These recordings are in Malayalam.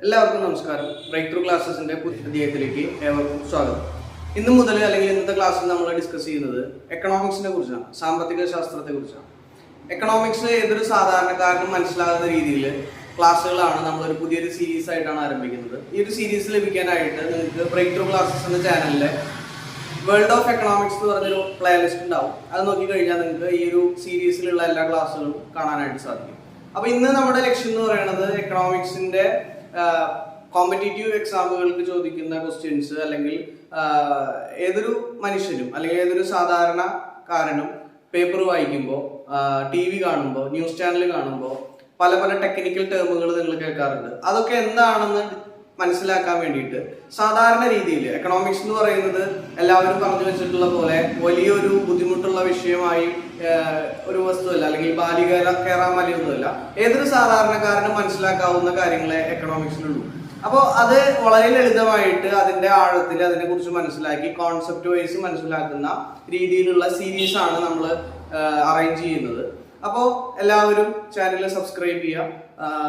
എല്ലാവർക്കും നമസ്കാരം. ബ്രേക്ക് ത്രൂ ക്ലാസ്സസിന്റെ പുതിയ അധ്യായത്തിലേക്ക് ഏവർക്കും സ്വാഗതം. ഇന്ന് മുതൽ അല്ലെങ്കിൽ ഇന്നത്തെ ക്ലാസ്സിൽ നമ്മൾ ഡിസ്കസ് ചെയ്യുന്നത് എക്കണോമിക്സിനെ കുറിച്ചാണ്, സാമ്പത്തിക ശാസ്ത്രത്തെ കുറിച്ചാണ്. എക്കണോമിക്സ് ഏതൊരു സാധാരണക്കാരനും മനസ്സിലാകുന്ന രീതിയിൽ ക്ലാസ്സുകളാണ് നമ്മളൊരു പുതിയൊരു സീരീസ് ആയിട്ടാണ് ആരംഭിക്കുന്നത്. ഈ ഒരു സീരീസ് ലഭിക്കാനായിട്ട് നിങ്ങൾക്ക് ബ്രേക്ക് ത്രൂ ക്ലാസ്സസ് എന്ന ചാനലിലെ വേൾഡ് ഓഫ് എക്കണോമിക്സ് എന്ന് പറഞ്ഞൊരു പ്ലേലിസ്റ്റ് ഉണ്ടാവും. അത് നോക്കിക്കഴിഞ്ഞാൽ നിങ്ങൾക്ക് ഈ ഒരു സീരീസിലുള്ള എല്ലാ ക്ലാസ്സുകളും കാണാനായിട്ട് സാധിക്കും. അപ്പോൾ ഇന്ന് നമ്മുടെ ലക്ഷ്യം എന്ന് പറയുന്നത് എക്കണോമിക്സിന്റെ കോമ്പറ്റേറ്റീവ് എക്സാമുകൾക്ക് ചോദിക്കുന്ന ക്വസ്റ്റ്യൻസ് അല്ലെങ്കിൽ ഏതൊരു മനുഷ്യനും അല്ലെങ്കിൽ ഏതൊരു സാധാരണക്കാരനും പേപ്പർ വായിക്കുമ്പോൾ, TV കാണുമ്പോൾ, ന്യൂസ് ചാനൽ കാണുമ്പോൾ പല പല ടെക്നിക്കൽ ടേമുകൾ നിങ്ങൾ കേൾക്കാറുണ്ട്. അതൊക്കെ എന്താണെന്ന് മനസ്സിലാക്കാൻ വേണ്ടിയിട്ട് സാധാരണ രീതിയിൽ എക്കണോമിക്സ് എന്ന് പറയുന്നത് എല്ലാവരും പറഞ്ഞു വെച്ചിട്ടുള്ള പോലെ വലിയൊരു ബുദ്ധിമുട്ടുള്ള വിഷയമായി ഒരു വസ്തുവല്ല, അല്ലെങ്കിൽ ബാലിക കയറാൻ വലിയൊന്നുമല്ല. ഏതൊരു സാധാരണക്കാരനും മനസ്സിലാക്കാവുന്ന കാര്യങ്ങളെ എക്കണോമിക്സിലുള്ളൂ. അപ്പോൾ അത് വളരെ ലളിതമായിട്ട് അതിന്റെ ആഴത്തിൽ അതിനെ കുറിച്ച് മനസ്സിലാക്കി കോൺസെപ്റ്റ് വൈസ് മനസ്സിലാക്കുന്ന രീതിയിലുള്ള സീരീസ് ആണ് നമ്മൾ അറേഞ്ച് ചെയ്യുന്നത്. അപ്പോൾ എല്ലാവരും ചാനൽ സബ്സ്ക്രൈബ് ചെയ്യുക.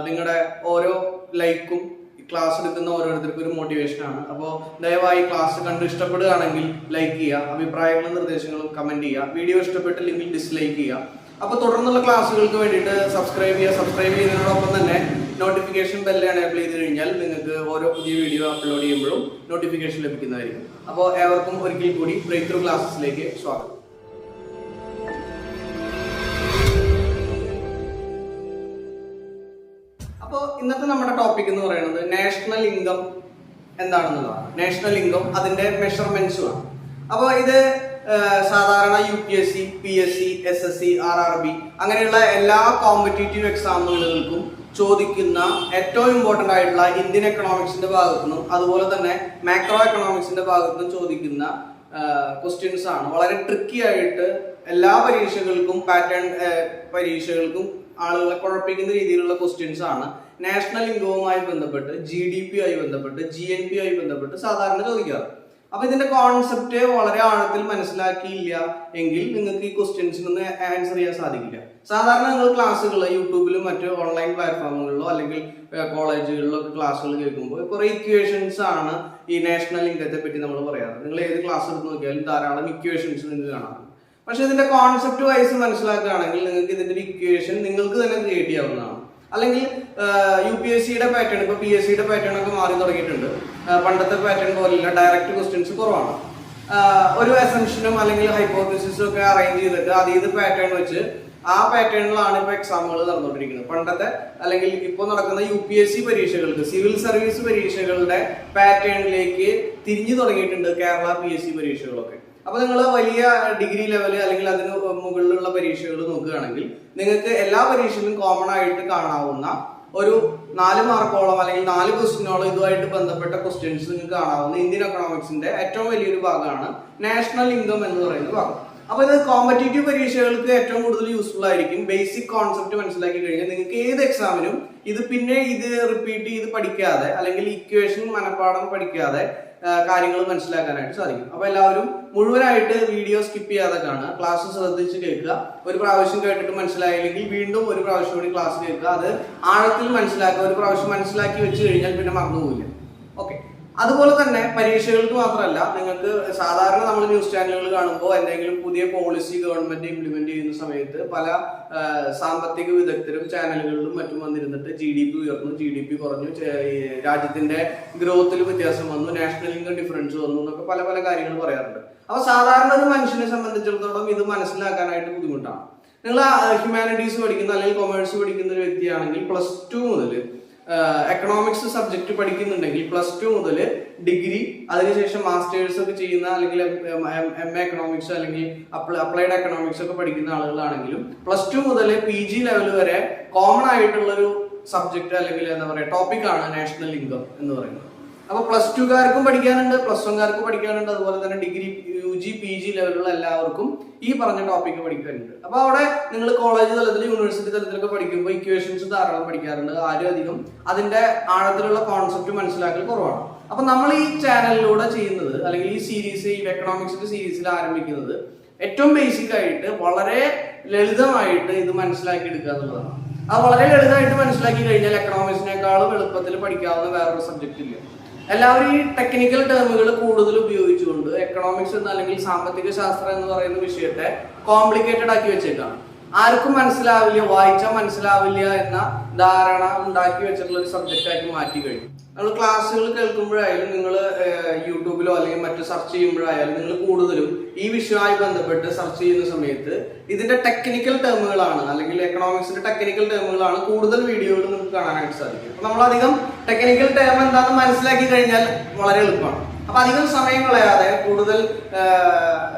നിങ്ങളുടെ ഓരോ ലൈക്കും ക്ലാസ് എടുക്കുന്ന ഓരോരുത്തർക്കും ഒരു മോട്ടിവേഷൻ ആണ്. അപ്പോൾ ദയവായി ക്ലാസ് കണ്ട് ഇഷ്ടപ്പെടുകയാണെങ്കിൽ ലൈക്ക് ചെയ്യുക, അഭിപ്രായങ്ങളും നിർദ്ദേശങ്ങളും കമന്റ് ചെയ്യുക. വീഡിയോ ഇഷ്ടപ്പെട്ടില്ലെങ്കിൽ ഡിസ്ലൈക്ക് ചെയ്യുക. അപ്പോൾ തുടർന്നുള്ള ക്ലാസ്സുകൾക്ക് വേണ്ടിയിട്ട് സബ്സ്ക്രൈബ് ചെയ്യുക. സബ്സ്ക്രൈബ് ചെയ്യുന്നതിനോടൊപ്പം തന്നെ നോട്ടിഫിക്കേഷൻ ബെല്ല് എനേബിൾ ചെയ്ത് കഴിഞ്ഞാൽ നിങ്ങൾക്ക് ഓരോ പുതിയ വീഡിയോ അപ്ലോഡ് ചെയ്യുമ്പോഴും നോട്ടിഫിക്കേഷൻ ലഭിക്കുന്നതായിരിക്കും. അപ്പോൾ ഏവർക്കും ഒരിക്കൽ കൂടി ബ്രേക്ക് ത്രൂ ക്ലാസ്സസിലേക്ക് സ്വാഗതം. അപ്പോൾ ഇന്നത്തെ നമ്മുടെ ടോപ്പിക് എന്ന് പറയുന്നത് നാഷണൽ ഇൻകം എന്താണെന്നുള്ളതാണ്. നാഷണൽ ഇൻകം അതിന്റെ മെഷർമെന്റ്സുമാണ്. അപ്പോൾ ഇത് സാധാരണ UPSC, PSC, SSC, RRB അങ്ങനെയുള്ള എല്ലാ കോമ്പറ്റേറ്റീവ് എക്സാമുകൾക്കും ചോദിക്കുന്ന ഏറ്റവും ഇമ്പോർട്ടൻ്റ് ആയിട്ടുള്ള ഇന്ത്യൻ എക്കണോമിക്സിന്റെ ഭാഗത്തുനിന്നും അതുപോലെ തന്നെ മാക്രോ എക്കണോമിക്സിന്റെ ഭാഗത്തുനിന്നും ചോദിക്കുന്ന ക്വസ്റ്റ്യൻസ് ആണ്. വളരെ ട്രിക്കി ആയിട്ട് എല്ലാ പരീക്ഷകൾക്കും പാറ്റേൺ പരീക്ഷകൾക്കും ആളുകളെ കുഴപ്പിക്കുന്ന രീതിയിലുള്ള ക്വസ്റ്റ്യൻസ് ആണ് നാഷണൽ ഇൻകവുമായി ബന്ധപ്പെട്ട്, GDP ആയി ബന്ധപ്പെട്ട്, GNP ആയി ബന്ധപ്പെട്ട് സാധാരണ ചോദിക്കാറ്. അപ്പൊ ഇതിന്റെ കോൺസെപ്റ്റ് വളരെ ആഴത്തിൽ മനസ്സിലാക്കിയില്ല എങ്കിൽ നിങ്ങൾക്ക് ഈ ക്വസ്റ്റ്യൻസിനൊന്നും ആൻസർ ചെയ്യാൻ സാധിക്കില്ല. സാധാരണ നിങ്ങൾ ക്ലാസ്സുകൾ യൂട്യൂബിലും മറ്റു ഓൺലൈൻ പ്ലാറ്റ്ഫോമുകളിലോ അല്ലെങ്കിൽ കോളേജുകളിലോ ഒക്കെ ക്ലാസ്സുകൾ കേൾക്കുമ്പോൾ കുറെ ഇക്വേഷൻസ് ആണ് ഈ നാഷണൽ ഇൻകത്തെ പറ്റി നമ്മൾ പറയാറ്. നിങ്ങൾ ഏത് ക്ലാസ് എടുത്ത് നോക്കിയാലും ധാരാളം ഇക്വേഷൻസ് നിങ്ങൾക്ക് കാണാം. പക്ഷെ ഇതിന്റെ കോൺസെപ്റ്റ് വൈസ് മനസ്സിലാക്കുകയാണെങ്കിൽ നിങ്ങൾക്ക് ഇതിന്റെ ഇക്വേഷൻ നിങ്ങൾക്ക് തന്നെ ക്രിയേറ്റ് ചെയ്യാവുന്നതാണ്. അല്ലെങ്കിൽ UPSCയുടെ പാറ്റേൺ, ഇപ്പൊ PSCയുടെ പാറ്റേൺ ഒക്കെ മാറി തുടങ്ങിയിട്ടുണ്ട്. പണ്ടത്തെ പാറ്റേൺ പോലെയല്ല, ഡയറക്റ്റ് ക്വസ്റ്റ്യൻസ് കുറവാണ്. ഒരു അസംഷനും അല്ലെങ്കിൽ ഹൈപ്പോത്തസിസും ഒക്കെ അറേഞ്ച് ചെയ്തിട്ട് അതീത് പാറ്റേൺ വെച്ച് ആ പാറ്റേണിലാണ് ഇപ്പൊ എക്സാമുകൾ നടന്നുകൊണ്ടിരിക്കുന്നത്. പണ്ടത്തെ അല്ലെങ്കിൽ ഇപ്പോൾ നടക്കുന്ന UPSC പരീക്ഷകൾക്ക്, സിവിൽ സർവീസ് പരീക്ഷകളുടെ പാറ്റേണിലേക്ക് തിരിഞ്ഞു തുടങ്ങിയിട്ടുണ്ട് കേരള PSC പരീക്ഷകളൊക്കെ. അപ്പൊ നിങ്ങൾ വലിയ ഡിഗ്രി ലെവൽ അല്ലെങ്കിൽ അതിന് മുകളിലുള്ള പരീക്ഷകൾ നോക്കുകയാണെങ്കിൽ നിങ്ങൾക്ക് എല്ലാ പരീക്ഷയിലും കോമൺ ആയിട്ട് കാണാവുന്ന ഒരു 4 മാർക്കോളം അല്ലെങ്കിൽ 4 ക്വസ്റ്റ്യനോളം ഇതുമായിട്ട് ബന്ധപ്പെട്ട ക്വസ്റ്റ്യൻസ് നിങ്ങൾക്ക് കാണാവുന്ന ഇന്ത്യൻ എക്കണോമിക്സിന്റെ ഏറ്റവും വലിയൊരു ഭാഗമാണ് നാഷണൽ ഇൻകം എന്ന് പറയുന്ന ഭാഗം. അപ്പൊ ഇത് കോമ്പറ്റേറ്റീവ് പരീക്ഷകൾക്ക് ഏറ്റവും കൂടുതൽ യൂസ്ഫുൾ ആയിരിക്കും. ബേസിക് കോൺസെപ്റ്റ് മനസ്സിലാക്കി കഴിഞ്ഞാൽ നിങ്ങൾക്ക് ഏത് എക്സാമിനും ഇത് റിപ്പീറ്റ് ചെയ്ത് പഠിക്കാതെ അല്ലെങ്കിൽ ഇക്വേഷൻ മനഃപ്പാഠം പഠിക്കാതെ കാര്യങ്ങൾ മനസ്സിലാക്കാനായിട്ട് സാധിക്കും. അപ്പൊ എല്ലാവരും മുഴുവനായിട്ട് വീഡിയോ സ്കിപ്പ് ചെയ്യാതെ കാണുക, ക്ലാസ് ശ്രദ്ധിച്ച് കേൾക്കുക. ഒരു പ്രാവശ്യം കേട്ടിട്ട് മനസ്സിലായില്ലെങ്കിൽ വീണ്ടും ഒരു പ്രാവശ്യം കൂടി ക്ലാസ് കേൾക്കുക. അത് ആഴത്തിൽ മനസ്സിലാക്കുക. ഒരു പ്രാവശ്യം മനസ്സിലാക്കി വെച്ച് കഴിഞ്ഞാൽ പിന്നെ മറന്നുപോയില്ല. ഓക്കെ. അതുപോലെ തന്നെ പരീക്ഷകൾക്ക് മാത്രമല്ല, നിങ്ങൾക്ക് സാധാരണ നമ്മൾ ന്യൂസ് ചാനലുകൾ കാണുമ്പോൾ എന്തെങ്കിലും പുതിയ പോളിസി ഗവൺമെന്റ് ഇംപ്ലിമെന്റ് ചെയ്യുന്ന സമയത്ത് പല സാമ്പത്തിക വിദഗ്ധരും ചാനലുകളിലും മറ്റും വന്നിരുന്നിട്ട് GDP ഉയർന്നു, GDP കുറഞ്ഞു, രാജ്യത്തിന്റെ ഗ്രോത്തിൽ വ്യത്യാസം വന്നു, നാഷണൽ ഇൻകം ഡിഫറൻസ് വന്നു എന്നൊക്കെ പല പല കാര്യങ്ങൾ പറയാറുണ്ട്. അപ്പൊ സാധാരണ ഒരു മനുഷ്യനെ സംബന്ധിച്ചിടത്തോളം ഇത് മനസ്സിലാക്കാനായിട്ട് ബുദ്ധിമുട്ടാണ്. നിങ്ങൾ ഹ്യൂമാനിറ്റീസ് പഠിക്കുന്ന അല്ലെങ്കിൽ കൊമേഴ്സ് പഠിക്കുന്ന ഒരു വ്യക്തിയാണെങ്കിൽ +2 മുതൽ എക്കണോമിക്സ് സബ്ജക്ട് പഠിക്കുന്നുണ്ടെങ്കിൽ +2 മുതൽ ഡിഗ്രി, അതിനുശേഷം മാസ്റ്റേഴ്സ് ഒക്കെ ചെയ്യുന്ന അല്ലെങ്കിൽ MA എക്കണോമിക്സ് അല്ലെങ്കിൽ അപ്ലൈഡ് എക്കണോമിക്സ് ഒക്കെ പഠിക്കുന്ന ആളുകളാണെങ്കിലും +2 മുതൽ PG ലെവൽ വരെ കോമൺ ആയിട്ടുള്ളൊരു സബ്ജക്ട് അല്ലെങ്കിൽ എന്താ പറയുക ടോപ്പിക് ആണ് നാഷണൽ ഇൻകം എന്ന് പറയുന്നത്. അപ്പൊ +2കാർക്കും പഠിക്കാനുണ്ട്, +1കാർക്കും പഠിക്കാനുണ്ട്, അതുപോലെ തന്നെ ഡിഗ്രി, UG, PG ലെവലുള്ള എല്ലാവർക്കും ഈ പറഞ്ഞ ടോപ്പിക്ക് പഠിക്കാനുണ്ട്. അപ്പൊ അവിടെ നിങ്ങൾ കോളേജ് തലത്തിൽ, യൂണിവേഴ്സിറ്റി തലത്തിലൊക്കെ പഠിക്കുമ്പോൾ ഇക്വേഷൻസ് ധാരാളം പഠിക്കാറുണ്ട്. ആരും അധികം അതിന്റെ ആഴത്തിലുള്ള കോൺസെപ്റ്റ് മനസ്സിലാക്കൽ കുറവാണ്. അപ്പൊ നമ്മൾ ഈ ചാനലിലൂടെ ചെയ്യുന്നത് അല്ലെങ്കിൽ ഈ സീരീസ്, ഈ എക്കണോമിക്സിന്റെ സീരീസിൽ ആരംഭിക്കുന്നത് ഏറ്റവും ബേസിക് ആയിട്ട് വളരെ ലളിതമായിട്ട് ഇത് മനസ്സിലാക്കി എടുക്കുക എന്നുള്ളതാണ്. അത് വളരെ ലളിതമായിട്ട് മനസ്സിലാക്കി കഴിഞ്ഞാൽ എക്കണോമിക്സിനേക്കാളും എളുപ്പത്തിൽ പഠിക്കാവുന്ന വേറൊരു സബ്ജക്റ്റ് ഇല്ല. എല്ലാവരും ഈ ടെക്നിക്കൽ ടേമുകൾ കൂടുതൽ ഉപയോഗിച്ചുകൊണ്ട് എക്കണോമിക്സ് എന്ന് അല്ലെങ്കിൽ സാമ്പത്തിക ശാസ്ത്രം എന്ന് പറയുന്ന വിഷയത്തെ കോംപ്ലിക്കേറ്റഡ് ആക്കി വെച്ചേക്കാണ്. ആർക്കും മനസ്സിലാവില്ല, വായിച്ചാൽ മനസ്സിലാവില്ല എന്ന ധാരണ ഉണ്ടാക്കി വെച്ചിട്ടുള്ള ഒരു സബ്ജക്റ്റ് ആക്കി മാറ്റി കഴിഞ്ഞു. നമ്മൾ ക്ലാസ്സുകൾ കേൾക്കുമ്പോഴായാലും, നിങ്ങൾ യൂട്യൂബിലോ അല്ലെങ്കിൽ മറ്റു സെർച്ച് ചെയ്യുമ്പോഴായാലും, നിങ്ങൾ കൂടുതലും ഈ വിഷയവുമായി ബന്ധപ്പെട്ട് സെർച്ച് ചെയ്യുന്ന സമയത്ത് ഇതിന്റെ ടെക്നിക്കൽ ടേമുകളാണ് അല്ലെങ്കിൽ എക്കണോമിക്സിന്റെ ടെക്നിക്കൽ ടേമുകളാണ് കൂടുതൽ വീഡിയോകൾ നിങ്ങൾക്ക് കാണാനായിട്ട് സാധിക്കും. അപ്പൊ നമ്മളധികം ടെക്നിക്കൽ ടേം എന്താണെന്ന് മനസ്സിലാക്കി കഴിഞ്ഞാൽ വളരെ എളുപ്പമാണ്. അപ്പൊ അധികം സമയം കളയാതെ, കൂടുതൽ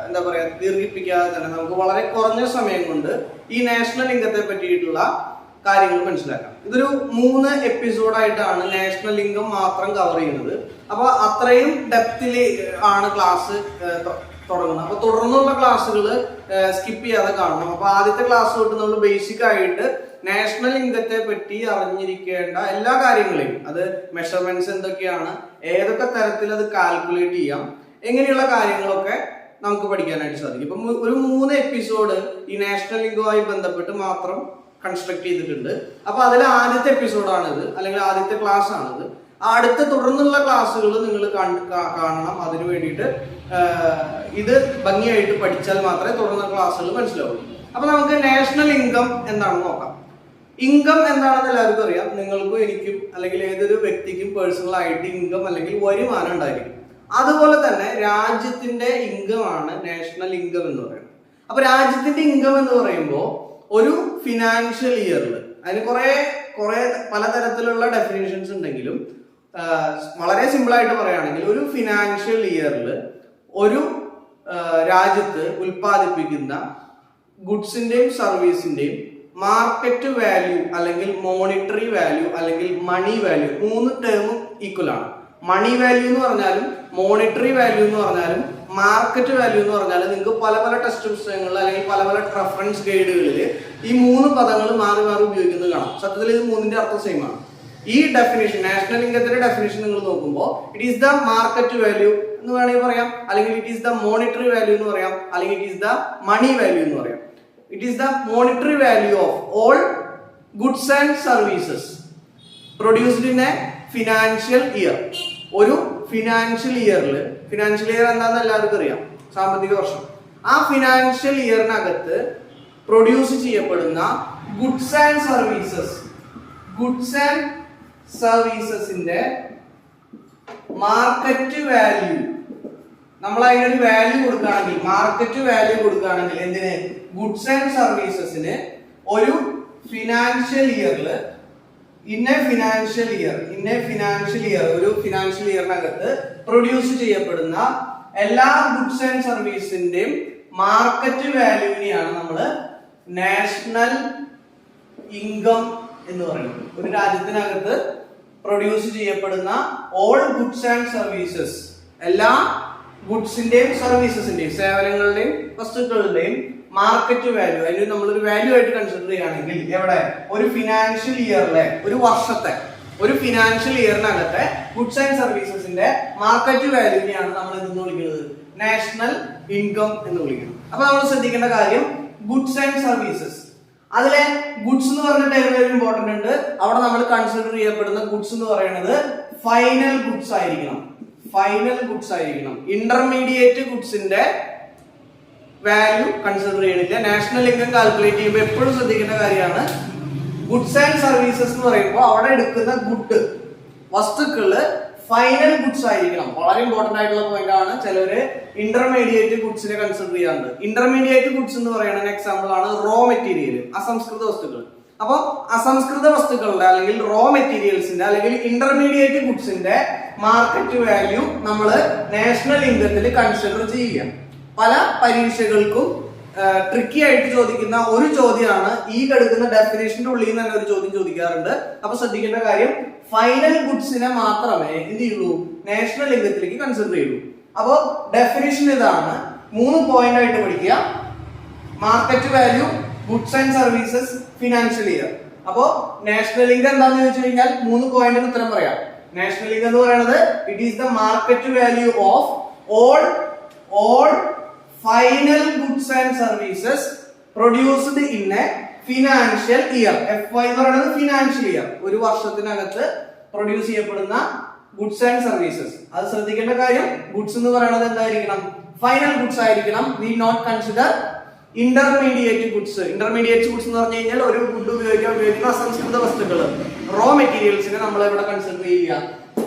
എന്താ പറയാ ദീർഘിപ്പിക്കാതെ തന്നെ നമുക്ക് വളരെ കുറഞ്ഞ സമയം കൊണ്ട് ഈ നാഷണൽ ഇൻകത്തെ പറ്റിയിട്ടുള്ള കാര്യങ്ങൾ മനസ്സിലാക്കാം. ഇതൊരു 3 എപ്പിസോഡായിട്ടാണ് നാഷണൽ ഇൻകം മാത്രം കവർ ചെയ്യുന്നത്. അപ്പൊ അത്രയും ഡെപ്തിൽ ആണ് ക്ലാസ് തുടങ്ങുന്നത്. അപ്പൊ തുടർന്നുള്ള ക്ലാസ്സുകൾ സ്കിപ്പ് ചെയ്യാതെ കാണണം. അപ്പൊ ആദ്യത്തെ ക്ലാസ് തൊട്ട് നമ്മൾ ബേസിക് ആയിട്ട് നാഷണൽ ഇൻകത്തെ പറ്റി അറിഞ്ഞിരിക്കേണ്ട എല്ലാ കാര്യങ്ങളെയും, അത് മെഷർമെന്റ്സ് എന്തൊക്കെയാണ്, ഏതൊക്കെ തരത്തിൽ അത് കാൽക്കുലേറ്റ് ചെയ്യാം, എങ്ങനെയുള്ള കാര്യങ്ങളൊക്കെ നമുക്ക് പഠിക്കാനായിട്ട് സാധിക്കും. ഇപ്പം ഒരു 3 എപ്പിസോഡ് ഈ നാഷണൽ ഇൻകവുമായി ബന്ധപ്പെട്ട് മാത്രം കൺസ്ട്രക്ട് ചെയ്തിട്ടുണ്ട്. അപ്പൊ അതിൽ ആദ്യത്തെ എപ്പിസോഡാണിത്, അല്ലെങ്കിൽ ആദ്യത്തെ ക്ലാസ് ആണിത്. അടുത്ത തുടർന്നുള്ള ക്ലാസ്സുകൾ നിങ്ങൾ കാണണം. അതിനു വേണ്ടിയിട്ട് ഇത് ഭംഗിയായിട്ട് പഠിച്ചാൽ മാത്രമേ തുടർന്ന ക്ലാസ്സുകൾ മനസ്സിലാവുള്ളൂ. അപ്പൊ നമുക്ക് നാഷണൽ ഇൻകം എന്താണെന്ന് നോക്കാം. ഇൻകം എന്താണെന്ന് എല്ലാവർക്കും അറിയാം. നിങ്ങൾക്കും എനിക്കും അല്ലെങ്കിൽ ഏതൊരു വ്യക്തിക്കും പേഴ്സണൽ ആയിട്ട് ഇൻകം അല്ലെങ്കിൽ വരുമാനം ഉണ്ടായിരിക്കും. അതുപോലെ തന്നെ രാജ്യത്തിന്റെ ഇൻകം ആണ് നാഷണൽ ഇൻകം എന്ന് പറയുന്നത്. അപ്പൊ രാജ്യത്തിന്റെ ഇൻകം എന്ന് പറയുമ്പോൾ ഒരു ഫിനാൻഷ്യൽ ഇയറിൽ, അതിന് കുറെ പലതരത്തിലുള്ള ഡെഫിനേഷൻസ് ഉണ്ടെങ്കിലും വളരെ സിമ്പിൾ ആയിട്ട് പറയുകയാണെങ്കിൽ ഒരു ഫിനാൻഷ്യൽ ഇയറിൽ ഒരു രാജ്യത്ത് ഉൽപ്പാദിപ്പിക്കുന്ന ഗുഡ്സിന്റെയും സർവീസിന്റെയും മാർക്കറ്റ് വാല്യൂ അല്ലെങ്കിൽ മോണിറ്ററി വാല്യൂ അല്ലെങ്കിൽ മണി വാല്യൂ, 3 ടേമും ഈക്വൽ ആണ്. മണി വാല്യൂ എന്ന് പറഞ്ഞാലും മോണിറ്ററി വാല്യൂ എന്ന് പറഞ്ഞാലും മാർക്കറ്റ് വാല്യൂ എന്ന് പറഞ്ഞാലും നിങ്ങൾക്ക് പല പല ടെക്സ്റ്റ് പുസ്തകങ്ങളിൽ അല്ലെങ്കിൽ പല പല റെഫറൻസ് ഗൈഡുകളിൽ ഈ 3 പദങ്ങൾ മാറി മാറി ഉപയോഗിക്കുന്നത് കാണാം. സത്യത്തിൽ ഇത് 3ന്റെ അർത്ഥം സെയിം ആണ്. ഈ ഡെഫിനേഷൻ, നാഷണൽ ഇൻകത്തിന്റെ ഡെഫിനേഷൻ നിങ്ങൾ നോക്കുമ്പോൾ it is the market value എന്ന് വേണമെങ്കിൽ പറയാം, അല്ലെങ്കിൽ it is the monetary value എന്ന് പറയാം, അല്ലെങ്കിൽ it is the money value എന്ന് പറയാം. It is the monetary value of all goods and services produced in a financial year. ഒരു ഫിനാൻഷ്യൽ ഇയറിൽ, ഫിനാൻഷ്യൽ ഇയർ എന്താണെന്ന് എല്ലാവർക്കും അറിയാം, സാമ്പത്തിക വർഷം. ആ ഫിനാൻഷ്യൽ ഇയറിനകത്ത് പ്രൊഡ്യൂസ് ചെയ്യപ്പെടുന്ന ഗുഡ്സ് ആൻഡ് സർവീസസിന്റെ മാർക്കറ്റ് വാല്യൂ, നമ്മൾ അതിനൊരു വാല്യൂ കൊടുക്കുകയാണെങ്കിൽ, മാർക്കറ്റ് വാല്യൂ കൊടുക്കുകയാണെങ്കിൽ എന്തിന്, ഗുഡ്സ് ആൻഡ് സർവീസസിന് ഒരു ഫിനാൻഷ്യൽ ഇയറിൽ ഒരു ഫിനാൻഷ്യൽ ഇയറിനകത്ത് പ്രൊഡ്യൂസ് ചെയ്യപ്പെടുന്ന എല്ലാ ഗുഡ്സ് ആൻഡ് സർവീസിന്റെയും മാർക്കറ്റ് വാല്യൂവിനെയാണ് നമ്മൾ നാഷണൽ ഇൻകം എന്ന് പറയുന്നത്. ഒരു രാജ്യത്തിനകത്ത് പ്രൊഡ്യൂസ് ചെയ്യപ്പെടുന്ന ഓൾ ഗുഡ്സ് ആൻഡ് സർവീസസ്, എല്ലാ ഗുഡ്സിന്റെയും സർവീസസിന്റെയും, സേവനങ്ങളുടെയും വസ്തുക്കളുടെയും മാർക്കറ്റ് വാല്യൂ, അതിന് നമ്മളൊരു വാല്യൂ ആയിട്ട് കൺസിഡർ ചെയ്യുകയാണെങ്കിൽ എവിടെ, ഒരു ഫിനാൻഷ്യൽ ഇയറിലെ, ഒരു വർഷത്തെ, ഒരു ഫിനാൻഷ്യൽ ഇയറിനകത്തെ ഗുഡ്സ് ആൻഡ് സർവീസസിന്റെ മാർക്കറ്റ് വാല്യൂവിനെയാണ് നമ്മൾ എന്ന് വിളിക്കുന്നത്, നാഷണൽ ഇൻകം എന്ന് വിളിക്കുന്നത്. അപ്പൊ നമ്മൾ ശ്രദ്ധിക്കേണ്ട കാര്യം ഗുഡ്സ് ആൻഡ് സർവീസസ്. അതിലെ ഗുഡ്സ് എന്ന് പറഞ്ഞ ടേം ഒരു ഇമ്പോർട്ടന്റ് ഉണ്ട്. അവിടെ നമ്മൾ കൺസിഡർ ചെയ്യപ്പെടുന്ന ഗുഡ്സ് എന്ന് പറയുന്നത് ഫൈനൽ ഗുഡ്സ് ആയിരിക്കണം. ഇന്റർമീഡിയറ്റ് ഗുഡ്സിന്റെ വാല്യൂ കൺസിഡർ ചെയ്യണില്ല. നാഷണൽ ഇൻകം കാൽക്കുലേറ്റ് ചെയ്യുമ്പോൾ എപ്പോഴും ശ്രദ്ധിക്കേണ്ട കാര്യമാണ് ഗുഡ്സ് ആൻഡ് സർവീസസ് എന്ന് പറയുമ്പോൾ അവിടെ എടുക്കുന്ന ഗുഡ് വസ്തുക്കള് ഫൈനൽ ഗുഡ്സ് ആയിരിക്കണം. വളരെ ഇമ്പോർട്ടന്റ് ആയിട്ടുള്ള പോയിന്റ് ആണ്. ചിലര് ഇന്റർമീഡിയറ്റ് ഗുഡ്സിനെ കൺസിഡർ ചെയ്യാറുണ്ട്. ഇന്റർമീഡിയറ്റ് ഗുഡ്സ് എന്ന് പറയുന്ന എക്സാമ്പിൾ ആണ് റോ മെറ്റീരിയൽ, അസംസ്കൃത വസ്തുക്കൾ. അപ്പോൾ അസംസ്കൃത വസ്തുക്കളുടെ അല്ലെങ്കിൽ റോ മെറ്റീരിയൽസിന്റെ അല്ലെങ്കിൽ ഇന്റർമീഡിയറ്റ് ഗുഡ്സിന്റെ മാർക്കറ്റ് വാല്യൂ നമ്മൾ നാഷണൽ ഇൻകത്തിൽ കൺസിഡർ ചെയ്യുക. പല പരീക്ഷകൾക്കും ട്രിക്കി ആയിട്ട് ചോദിക്കുന്ന ഒരു ചോദ്യമാണ് ഈ കിടക്കുന്ന ഡെഫിനേഷന്റെ ഉള്ളിൽ നിന്ന് തന്നെ ഒരു ചോദ്യം ചോദിക്കാറുണ്ട്. അപ്പൊ ശ്രദ്ധിക്കേണ്ട കാര്യം ഫൈനൽ ഗുഡ്സിനെ മാത്രമേ എന്ത് ചെയ്യുള്ളൂ, നാഷണൽ ഇൻകത്തിലേക്ക് കൺസിഡർ ചെയ്യുള്ളൂ. അപ്പോ ഡെഫിനേഷൻ ഇതാണ്, 3 പോയിന്റ് ആയിട്ട് പഠിക്കുക. Market value, goods and services, financial year. അപ്പോ നാഷണൽ ഇൻകം എന്താണെന്ന് ചോദിച്ചു കഴിഞ്ഞാൽ 3 പോയിന്റിന് ഉത്തരം പറയാം. നാഷണൽ ഇൻകം എന്ന് പറയുന്നത് it is the market value of all final goods and services produced in a financial year. FY എന്ന് പറയുന്നത് ഫിനാൻഷ്യൽ ഇയർ, ഒരു വർഷത്തിനകത്ത് പ്രൊഡ്യൂസ് ചെയ്യപ്പെടുന്ന ഗുഡ്സ് ആൻഡ് സർവീസസ്. അത് ശ്രദ്ധിക്കേണ്ട കാര്യം, ഗുഡ്സ് എന്ന് പറയുന്നത് എന്തായിരിക്കണം? ഫൈനൽ ഗുഡ്സ് ആയിരിക്കണം. We not consider intermediate goods. Intermediate goods എന്ന് പറഞ്ഞു കഴിഞ്ഞാൽ ഒരു ഗുഡ് ഉപയോഗിക്കുന്ന അസംസ്കൃത വസ്തുക്കൾ, റോ മെറ്റീരിയൽസിനെ നമ്മൾ എവിടെ കൺസിഡർ ചെയ്യുക?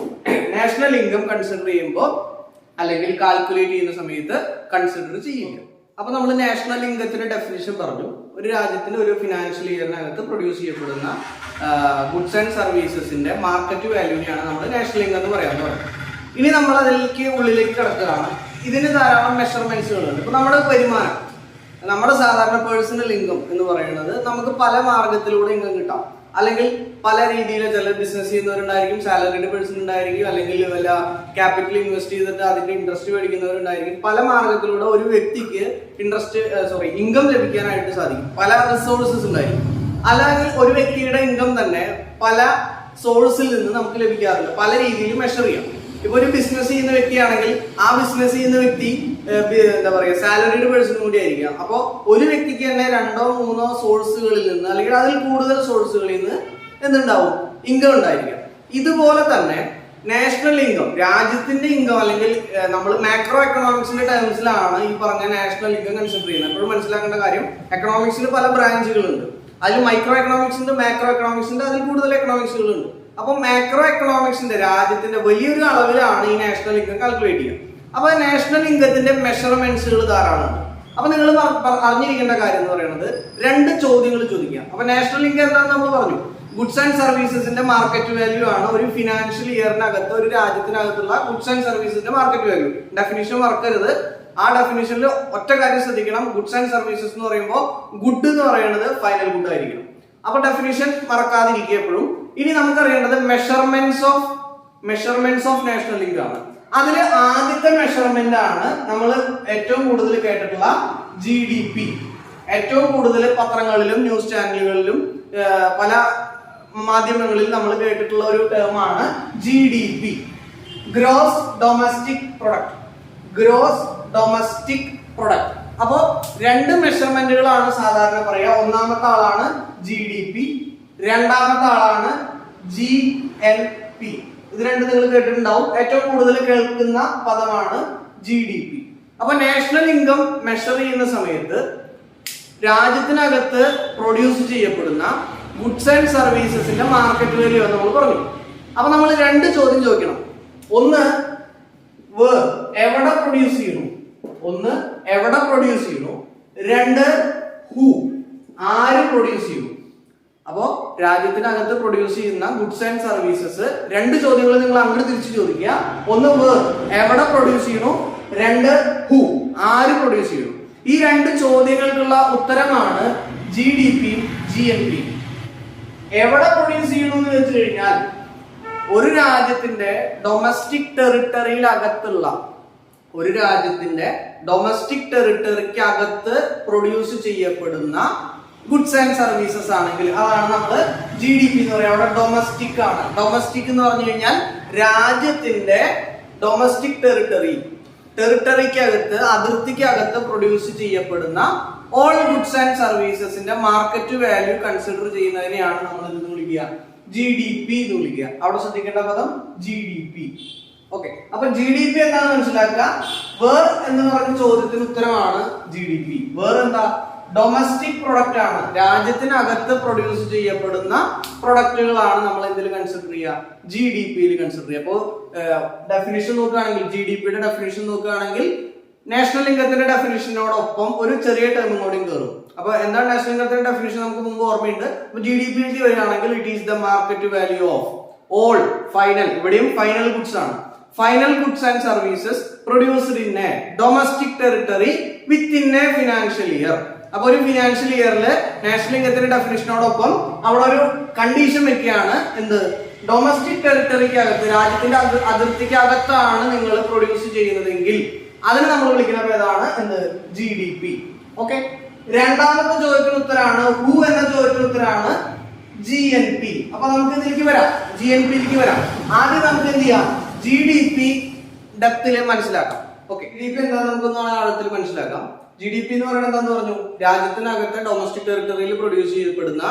നാഷണൽ ഇൻകം കൺസിഡർ ചെയ്യുമ്പോൾ അല്ലെങ്കിൽ കാൽക്കുലേറ്റ് ചെയ്യുന്ന സമയത്ത് കൺസിഡർ ചെയ്യുക. അപ്പൊ നമ്മൾ നാഷണൽ ഇൻകത്തിന്റെ ഡെഫിനിഷൻ പറഞ്ഞു. ഒരു രാജ്യത്തിന് ഒരു ഫിനാൻഷ്യൽ ഇയറിനകത്ത് പ്രൊഡ്യൂസ് ചെയ്യപ്പെടുന്ന ഗുഡ്സ് ആൻഡ് സർവീസസിന്റെ മാർക്കറ്റ് വാല്യൂവിനെയാണ് നമ്മൾ നാഷണൽ ഇൻകം എന്ന് പറയാൻ പറയുന്നത്. ഇനി നമ്മൾ അതിലേക്ക് ഉള്ളിലേക്ക് കിടക്കുകയാണ്. ഇതിന് ധാരാളം മെഷർമെന്റ്സുകളുണ്ട്. ഇപ്പൊ നമ്മുടെ വരുമാനം, നമ്മുടെ സാധാരണ പേഴ്സണൽ ഇൻകം എന്ന് പറയുന്നത് നമുക്ക് പല മാർഗത്തിലൂടെ ഇൻകം കിട്ടാം. അല്ലെങ്കിൽ പല രീതിയിൽ ചില ബിസിനസ് ചെയ്യുന്നവരുണ്ടായിരിക്കും, സാലറിഡ് പേഴ്സൺ ഉണ്ടായിരിക്കും, അല്ലെങ്കിൽ വല്ല ക്യാപിറ്റൽ ഇൻവെസ്റ്റ് ചെയ്തിട്ട് അതിന്റെ ഇൻട്രസ്റ്റ് മേടിക്കുന്നവരുണ്ടായിരിക്കും. പല മാർഗത്തിലൂടെ ഒരു വ്യക്തിക്ക് ഇൻകം ലഭിക്കാനായിട്ട് സാധിക്കും. പല റിസോഴ്സസ് ഉണ്ടായിരിക്കും. അല്ലെങ്കിൽ ഒരു വ്യക്തിയുടെ ഇൻകം തന്നെ പല സോഴ്സിൽ നിന്ന് നമുക്ക് ലഭിക്കാറുണ്ട്. പല രീതിയിൽ മെഷർ ചെയ്യാം. ഇപ്പൊ ഒരു ബിസിനസ് ചെയ്യുന്ന വ്യക്തിയാണെങ്കിൽ ആ ബിസിനസ് ചെയ്യുന്ന വ്യക്തി എന്താ പറയുക, സാലറിഡ് പേഴ്സൺ കൂടി ആയിരിക്കാം. അപ്പൊ ഒരു വ്യക്തിക്ക് തന്നെ 2-3 സോഴ്സുകളിൽ നിന്ന് അല്ലെങ്കിൽ അതിൽ കൂടുതൽ സോഴ്സുകളിൽ നിന്ന് എന്തുണ്ടാവും? ഇൻകം ഉണ്ടായിരിക്കാം. ഇതുപോലെ തന്നെ നാഷണൽ ഇൻകം, രാജ്യത്തിന്റെ ഇൻകം, അല്ലെങ്കിൽ നമ്മൾ മാക്രോ എക്കണോമിക്സിന്റെ ടേംസിലാണ് ഈ പറഞ്ഞ നാഷണൽ ഇൻകം കൺസിഡർ ചെയ്യുന്നത്. എപ്പോഴും മനസ്സിലാക്കേണ്ട കാര്യം, എക്കണോമിക്സിൽ പല ബ്രാഞ്ചുകളുണ്ട്. അതിൽ മൈക്രോ എക്കണോമിക്സ് ഉണ്ട്, മാക്രോ എക്കണോമിക്സ് ഉണ്ട്, അതിൽ കൂടുതൽ എക്കണോമിക്സുകളുണ്ട്. അപ്പൊ മാക്രോ എക്കണോമിക്സിന്റെ രാജ്യത്തിന്റെ വലിയൊരു അളവിലാണ് ഈ നാഷണൽ ഇൻകം കാൽക്കുലേറ്റ് ചെയ്യുക. അപ്പൊ നാഷണൽ ഇൻകത്തിന്റെ മെഷർമെന്റ്സുകൾ ധാരാളമുണ്ട്. അപ്പൊ നിങ്ങൾ അറിഞ്ഞിരിക്കേണ്ട കാര്യം എന്ന് പറയുന്നത് 2 ചോദ്യങ്ങൾ ചോദിക്കാം. അപ്പൊ നാഷണൽ ഇൻകം എന്താണെന്ന് നമ്മൾ പറഞ്ഞു, ഗുഡ്സ് ആൻഡ് സർവീസസിന്റെ മാർക്കറ്റ് വാല്യൂ ആണ് ഒരു ഫിനാൻഷ്യൽ ഇയറിനകത്ത് ഒരു രാജ്യത്തിനകത്തുള്ള ഗുഡ്സ് ആൻഡ് സർവീസസിന്റെ മാർക്കറ്റ് വാല്യൂ. ഡെഫിനിഷൻ മറക്കരുത്. ആ ഡെഫിനിഷനിൽ ഒറ്റ കാര്യം ശ്രദ്ധിക്കണം, ഗുഡ്സ് ആൻഡ് സർവീസസ് എന്ന് പറയുമ്പോൾ ഗുഡ് എന്ന് പറയുന്നത് ഫൈനൽ ഗുഡ് ആയിരിക്കണം. അപ്പൊ ഡെഫിനിഷൻ മറക്കാതിരിക്കുക എപ്പോഴും. ഇനി നമുക്കറിയേണ്ടത് മെഷർമെന്റ്സ് ഓഫ് നാഷണൽ ഇൻകം ആണ്. അതില് ആദ്യത്തെ മെഷർമെന്റ് ആണ് നമ്മൾ ഏറ്റവും കൂടുതൽ കേട്ടിട്ടുള്ള GDP. ഏറ്റവും കൂടുതൽ പത്രങ്ങളിലും ന്യൂസ് ചാനലുകളിലും പല മാധ്യമങ്ങളിലും നമ്മൾ കേട്ടിട്ടുള്ള ഒരു ടേമാണ് GDP, ഗ്രോസ് ഡൊമസ്റ്റിക് പ്രൊഡക്റ്റ്. അപ്പോ 2 മെഷർമെന്റുകളാണ് സാധാരണ പറയുക. ഒന്നാമത്തെ ആളാണ് GDP, രണ്ടാമത്തെ ആളാണ് GNP. ഇത് രണ്ടും നിങ്ങൾ കേട്ടിട്ടുണ്ടാവും. ഏറ്റവും കൂടുതൽ കേൾക്കുന്ന പദമാണ് GDP. അപ്പൊ നാഷണൽ ഇൻകം മെഷർ ചെയ്യുന്ന സമയത്ത് രാജ്യത്തിനകത്ത് പ്രൊഡ്യൂസ് ചെയ്യപ്പെടുന്ന ഗുഡ്സ് ആൻഡ് സർവീസസിന്റെ മാർക്കറ്റ് വാല്യൂ എന്ന് നമ്മൾ പറഞ്ഞു. അപ്പൊ നമ്മൾ 2 ചോദ്യം ചോദിക്കണം. ഒന്ന്, എവിടെ പ്രൊഡ്യൂസ് ചെയ്യുന്നു? 2, ഹൂ, ആര് പ്രൊഡ്യൂസ് ചെയ്യുന്നു? അപ്പോ രാജ്യത്തിനകത്ത് പ്രൊഡ്യൂസ് ചെയ്യുന്ന ഗുഡ്സ് ആൻഡ് സർവീസസ് 2 ചോദ്യങ്ങൾ നിങ്ങൾ അങ്ങോട്ട് തിരിച്ചു ചോദിക്കുക. ഒന്ന്, എവിടെ പ്രൊഡ്യൂസ് ചെയ്യുന്നു? 2, ഹൂ, ആര് പ്രൊഡ്യൂസ് ചെയ്യുന്നു? ഈ 2 ചോദ്യങ്ങൾക്കുള്ള ഉത്തരമാണ് GDP, GNP. എവിടെ പ്രൊഡ്യൂസ് ചെയ്യുന്നു എന്ന് വെച്ച് കഴിഞ്ഞാൽ ഒരു രാജ്യത്തിന്റെ ഡൊമസ്റ്റിക് ടെറിട്ടറിക്ക് അകത്ത് പ്രൊഡ്യൂസ് ചെയ്യപ്പെടുന്ന ഗുഡ്സ് ആൻഡ് സർവീസസ് ആണെങ്കിൽ അതാണ് നമ്മൾ GDP എന്ന് പറയുക. അവിടെ ഡൊമസ്റ്റിക് ആണ്. ഡൊമസ്റ്റിക് എന്ന് പറഞ്ഞു കഴിഞ്ഞാൽ രാജ്യത്തിന്റെ ഡൊമസ്റ്റിക് ടെറിട്ടറിക്കകത്ത്, അതിർത്തിക്കകത്ത് പ്രൊഡ്യൂസ് ചെയ്യപ്പെടുന്ന ഓൾ ഗുഡ്സ് ആൻഡ് സർവീസസിന്റെ മാർക്കറ്റ് വാല്യൂ കൺസിഡർ ചെയ്യുന്നതിനെയാണ് നമ്മൾ എന്ന് വിളിക്കുക, GDP എന്ന് വിളിക്കുക. അവിടെ ശ്രദ്ധിക്കേണ്ട പദം GDP. ഓക്കെ, അപ്പൊ GDP എന്താണെന്ന് മനസ്സിലാക്കുക. വേർ എന്ന് പറഞ്ഞ ചോദ്യത്തിന് ഉത്തരമാണ് GDP. വേർ എന്താ? ഡൊമസ്റ്റിക് പ്രൊഡക്റ്റ് ആണ്. രാജ്യത്തിനകത്ത് പ്രൊഡ്യൂസ് ചെയ്യപ്പെടുന്ന പ്രൊഡക്റ്റുകളാണ് നമ്മൾ എന്തിൽ കൺസിഡർ ചെയ്യുക? GDP-യിൽ കൺസിഡർ ചെയ്യുക. അപ്പോൾ ഡെഫിനിഷൻ നോക്കുകയാണെങ്കിൽ, GDP-യുടെ ഡെഫിനിഷൻ നോക്കുകയാണെങ്കിൽ നാഷണൽ ഇൻകത്തിന്റെ ഡെഫിനിഷനോടൊപ്പം ഒരു ചെറിയ ടേമും കൂടി കയറും. അപ്പൊ എന്താണ് നാഷണൽ ഇൻകത്തിന്റെ ഡെഫിനിഷൻ? നമുക്ക് മുമ്പ് ഓർമ്മയുണ്ട്. GDP-യിലേക്ക് വരികയാണെങ്കിൽ it is the market value of all final, ഇവിടെയും ഫൈനൽ ഗുഡ്സ് ആണ്, final goods and services produced in A domestic territory within A financial year. അപ്പൊ ഒരു ഫിനാൻഷ്യൽ ഇയറിൽ നാഷണൽ ഇൻകത്തിന്റെ ഡെഫിനിഷനോടൊപ്പം അവിടെ ഒരു കണ്ടീഷൻ വെക്കുകയാണ്. എന്ത്? ഡൊമസ്റ്റിക് ടെറിട്ടറിക്കകത്ത്, രാജ്യത്തിന്റെ അതിർത്തിക്കകത്താണ് നിങ്ങൾ പ്രൊഡ്യൂസ് ചെയ്യുന്നതെങ്കിൽ അതിന് നമ്മൾ വിളിക്കുന്ന പേരാണ് എന്ത്? GDP. ഓക്കെ, രണ്ടാമത്തെ ചോദ്യത്തിന് ഉത്തരാണ്, ഹൂ എന്ന ചോദ്യത്തിന് ഉത്തരാണ് GNP. അപ്പൊ നമുക്ക് ഇതിലേക്ക് വരാം, GNP-യിലേക്ക് വരാം. ആദ്യം നമുക്ക് എന്ത് ചെയ്യാം? GDP ഡെപ്തിൽ മനസ്സിലാക്കാം. ഓക്കെ, GDP എന്താ നമുക്കൊന്ന് ആഴത്തിൽ മനസ്സിലാക്കാം. GDP എന്ന് പറയുന്നത് എന്താന്ന് പറഞ്ഞു? രാജ്യത്തിനകത്തെ ഡൊമസ്റ്റിക് ടെറിട്ടറിയിൽ പ്രൊഡ്യൂസ് ചെയ്യപ്പെടുന്ന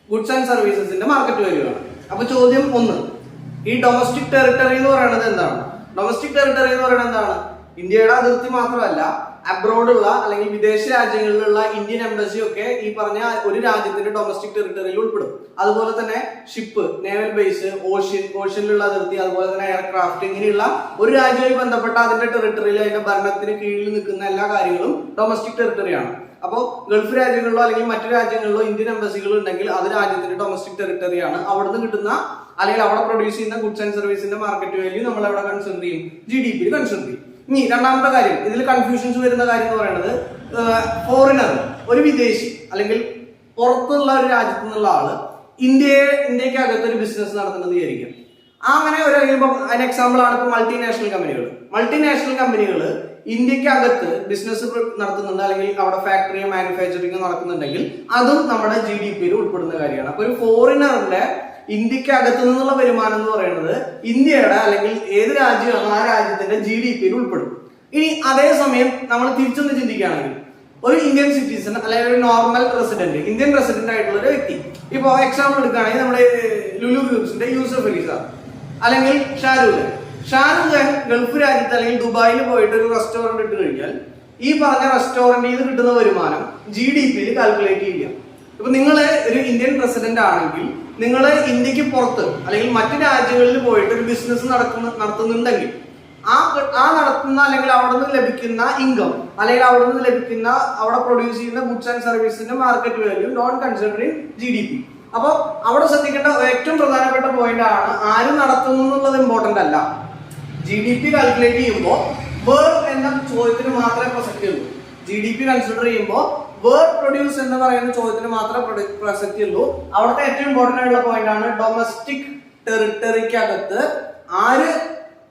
ഗുഡ്സ് ആൻഡ് സർവീസസിന്റെ മാർക്കറ്റ് വാല്യൂ ആണ്. അപ്പൊ ചോദ്യം 1, ഈ ഡൊമസ്റ്റിക് ടെറിട്ടറി എന്ന് പറയുന്നത് എന്താണ്? ഡൊമസ്റ്റിക് ടെറിട്ടറി എന്ന് പറയുന്നത് എന്താണ്? ഇന്ത്യയുടെ അതിർത്തി മാത്രമല്ല, അബ്രോഡുള്ള അല്ലെങ്കിൽ വിദേശ രാജ്യങ്ങളിലുള്ള ഇന്ത്യൻ എംബസി ഒക്കെ ഈ പറഞ്ഞ ഒരു രാജ്യത്തിന്റെ ഡൊമസ്റ്റിക് ടെറിട്ടറിയിൽ ഉൾപ്പെടും. അതുപോലെ തന്നെ ഷിപ്പ്, നേവൽ ബേസ്, ഓഷ്യനിലുള്ള അതിർത്തി, അതുപോലെ തന്നെ എയർക്രാഫ്റ്റ്, ഇങ്ങനെയുള്ള ഒരു രാജ്യവുമായി ബന്ധപ്പെട്ട അതിന്റെ ടെറിട്ടറിയിൽ അതിന്റെ ഭരണത്തിന് കീഴിൽ നിൽക്കുന്ന എല്ലാ കാര്യങ്ങളും ഡൊമസ്റ്റിക് ടെറിട്ടറിയാണ്. അപ്പോൾ ഗൾഫ് രാജ്യങ്ങളിലോ അല്ലെങ്കിൽ മറ്റു രാജ്യങ്ങളിലോ ഇന്ത്യൻ എംബസികൾ ഉണ്ടെങ്കിൽ അത് രാജ്യത്തിന്റെ ഡൊമസ്റ്റിക് ടെറിട്ടറിയാണ്. അവിടുന്ന് കിട്ടുന്ന അല്ലെങ്കിൽ അവിടെ പ്രൊഡ്യൂസ് ചെയ്യുന്ന ഗുഡ്സ് ആൻഡ് സർവീസിന്റെ മാർക്കറ്റ് വാല്യൂ നമ്മൾ എവിടെ കൺസിഡർ ചെയ്യും? GDP കൺസിഡർ ചെയ്യും. ഇനി രണ്ടാമത്തെ കാര്യം, ഇതിൽ കൺഫ്യൂഷൻസ് വരുന്ന കാര്യം എന്ന് പറയുന്നത്, ഫോറിനർ, ഒരു വിദേശി അല്ലെങ്കിൽ പുറത്തുള്ള ഒരു രാജ്യത്തു നിന്നുള്ള ആള് ഇന്ത്യക്കകത്ത് ഒരു ബിസിനസ് നടത്തുന്നത് വിചാരിക്കും. അങ്ങനെ ഒരു അതിന് എക്സാമ്പിൾ ആണ് ഇപ്പൊ മൾട്ടിനാഷണൽ കമ്പനികൾ ഇന്ത്യക്കകത്ത് ബിസിനസ് നടത്തുന്നുണ്ട് അല്ലെങ്കിൽ അവിടെ ഫാക്ടറിയോ മാനുഫാക്ചറിങ്ങോ നടക്കുന്നുണ്ടെങ്കിൽ അതും നമ്മുടെ GDP-യിൽ ഉൾപ്പെടുന്ന കാര്യമാണ്. അപ്പൊ ഒരു ഫോറിനറിന്റെ ഇന്ത്യക്കകത്ത് നിന്നുള്ള വരുമാനം എന്ന് പറയുന്നത് ഇന്ത്യയുടെ അല്ലെങ്കിൽ ഏത് രാജ്യമാണോ ആ രാജ്യത്തിന്റെ GDP-യിൽ ഉൾപ്പെടും. ഇനി അതേസമയം നമ്മൾ തിരിച്ചൊന്ന് ചിന്തിക്കുകയാണെങ്കിൽ, ഒരു ഇന്ത്യൻ സിറ്റിസൺ അല്ലെങ്കിൽ ഒരു നോർമൽ റെസിഡന്റ്, ഇന്ത്യൻ റെസിഡന്റ് ആയിട്ടുള്ള ഒരു വ്യക്തി, ഇപ്പൊ എക്സാമ്പിൾ എടുക്കുകയാണെങ്കിൽ നമ്മുടെ ലുലു ഗ്രൂപ്പ്സിന്റെ യൂസഫ് അലി സാർ അല്ലെങ്കിൽ ഷാരൂഖ് ഖാൻ ഗൾഫ് രാജ്യത്ത് അല്ലെങ്കിൽ ദുബായിൽ പോയിട്ട് ഒരു റെസ്റ്റോറന്റ് ഇട്ട് കഴിഞ്ഞാൽ ഈ പറഞ്ഞ റെസ്റ്റോറന്റിൽ നിന്ന് കിട്ടുന്ന വരുമാനം GDP-യിൽ കാൽക്കുലേറ്റ് ചെയ്യുക. ഇപ്പൊ നിങ്ങൾ ഒരു ഇന്ത്യൻ റെസിഡന്റ് ആണെങ്കിൽ നിങ്ങൾ ഇന്ത്യക്ക് പുറത്ത് അല്ലെങ്കിൽ മറ്റു രാജ്യങ്ങളിൽ പോയിട്ട് ഒരു ബിസിനസ് നടത്തുന്നുണ്ടെങ്കിൽ ആ നടത്തുന്ന അല്ലെങ്കിൽ അവിടെ നിന്ന് ലഭിക്കുന്ന ഇൻകം അല്ലെങ്കിൽ അവിടെ നിന്ന് ലഭിക്കുന്ന അവിടെ പ്രൊഡ്യൂസ് ചെയ്യുന്ന ഗുഡ്സ് ആൻഡ് സർവീസിന്റെ market value non considering GDP. അപ്പൊ അവിടെ ശ്രദ്ധിക്കേണ്ട ഏറ്റവും പ്രധാനപ്പെട്ട പോയിന്റ് ആണ്, ആര് നടത്തുന്നു എന്നുള്ളത് ഇമ്പോർട്ടന്റ് അല്ല. GDP കാൽക്കുലേറ്റ് ചെയ്യുമ്പോൾ വേർ എന്ന ചോദ്യത്തിന് മാത്രമേ പ്രസക്തി ഉള്ളൂ. GDP കൺസിഡർ ചെയ്യുമ്പോൾ വേർ പ്രൊഡ്യൂസ് എന്ന് പറയുന്ന ചോദ്യത്തിന് മാത്രമേ പ്രസക്തി ഉള്ളൂ. അവിടുത്തെ ഏറ്റവും ഇമ്പോർട്ടന്റ് ആയിട്ടുള്ള പോയിന്റ് ആണ്, ഡൊമസ്റ്റിക് ടെറിട്ടറിക്കകത്ത് ആര്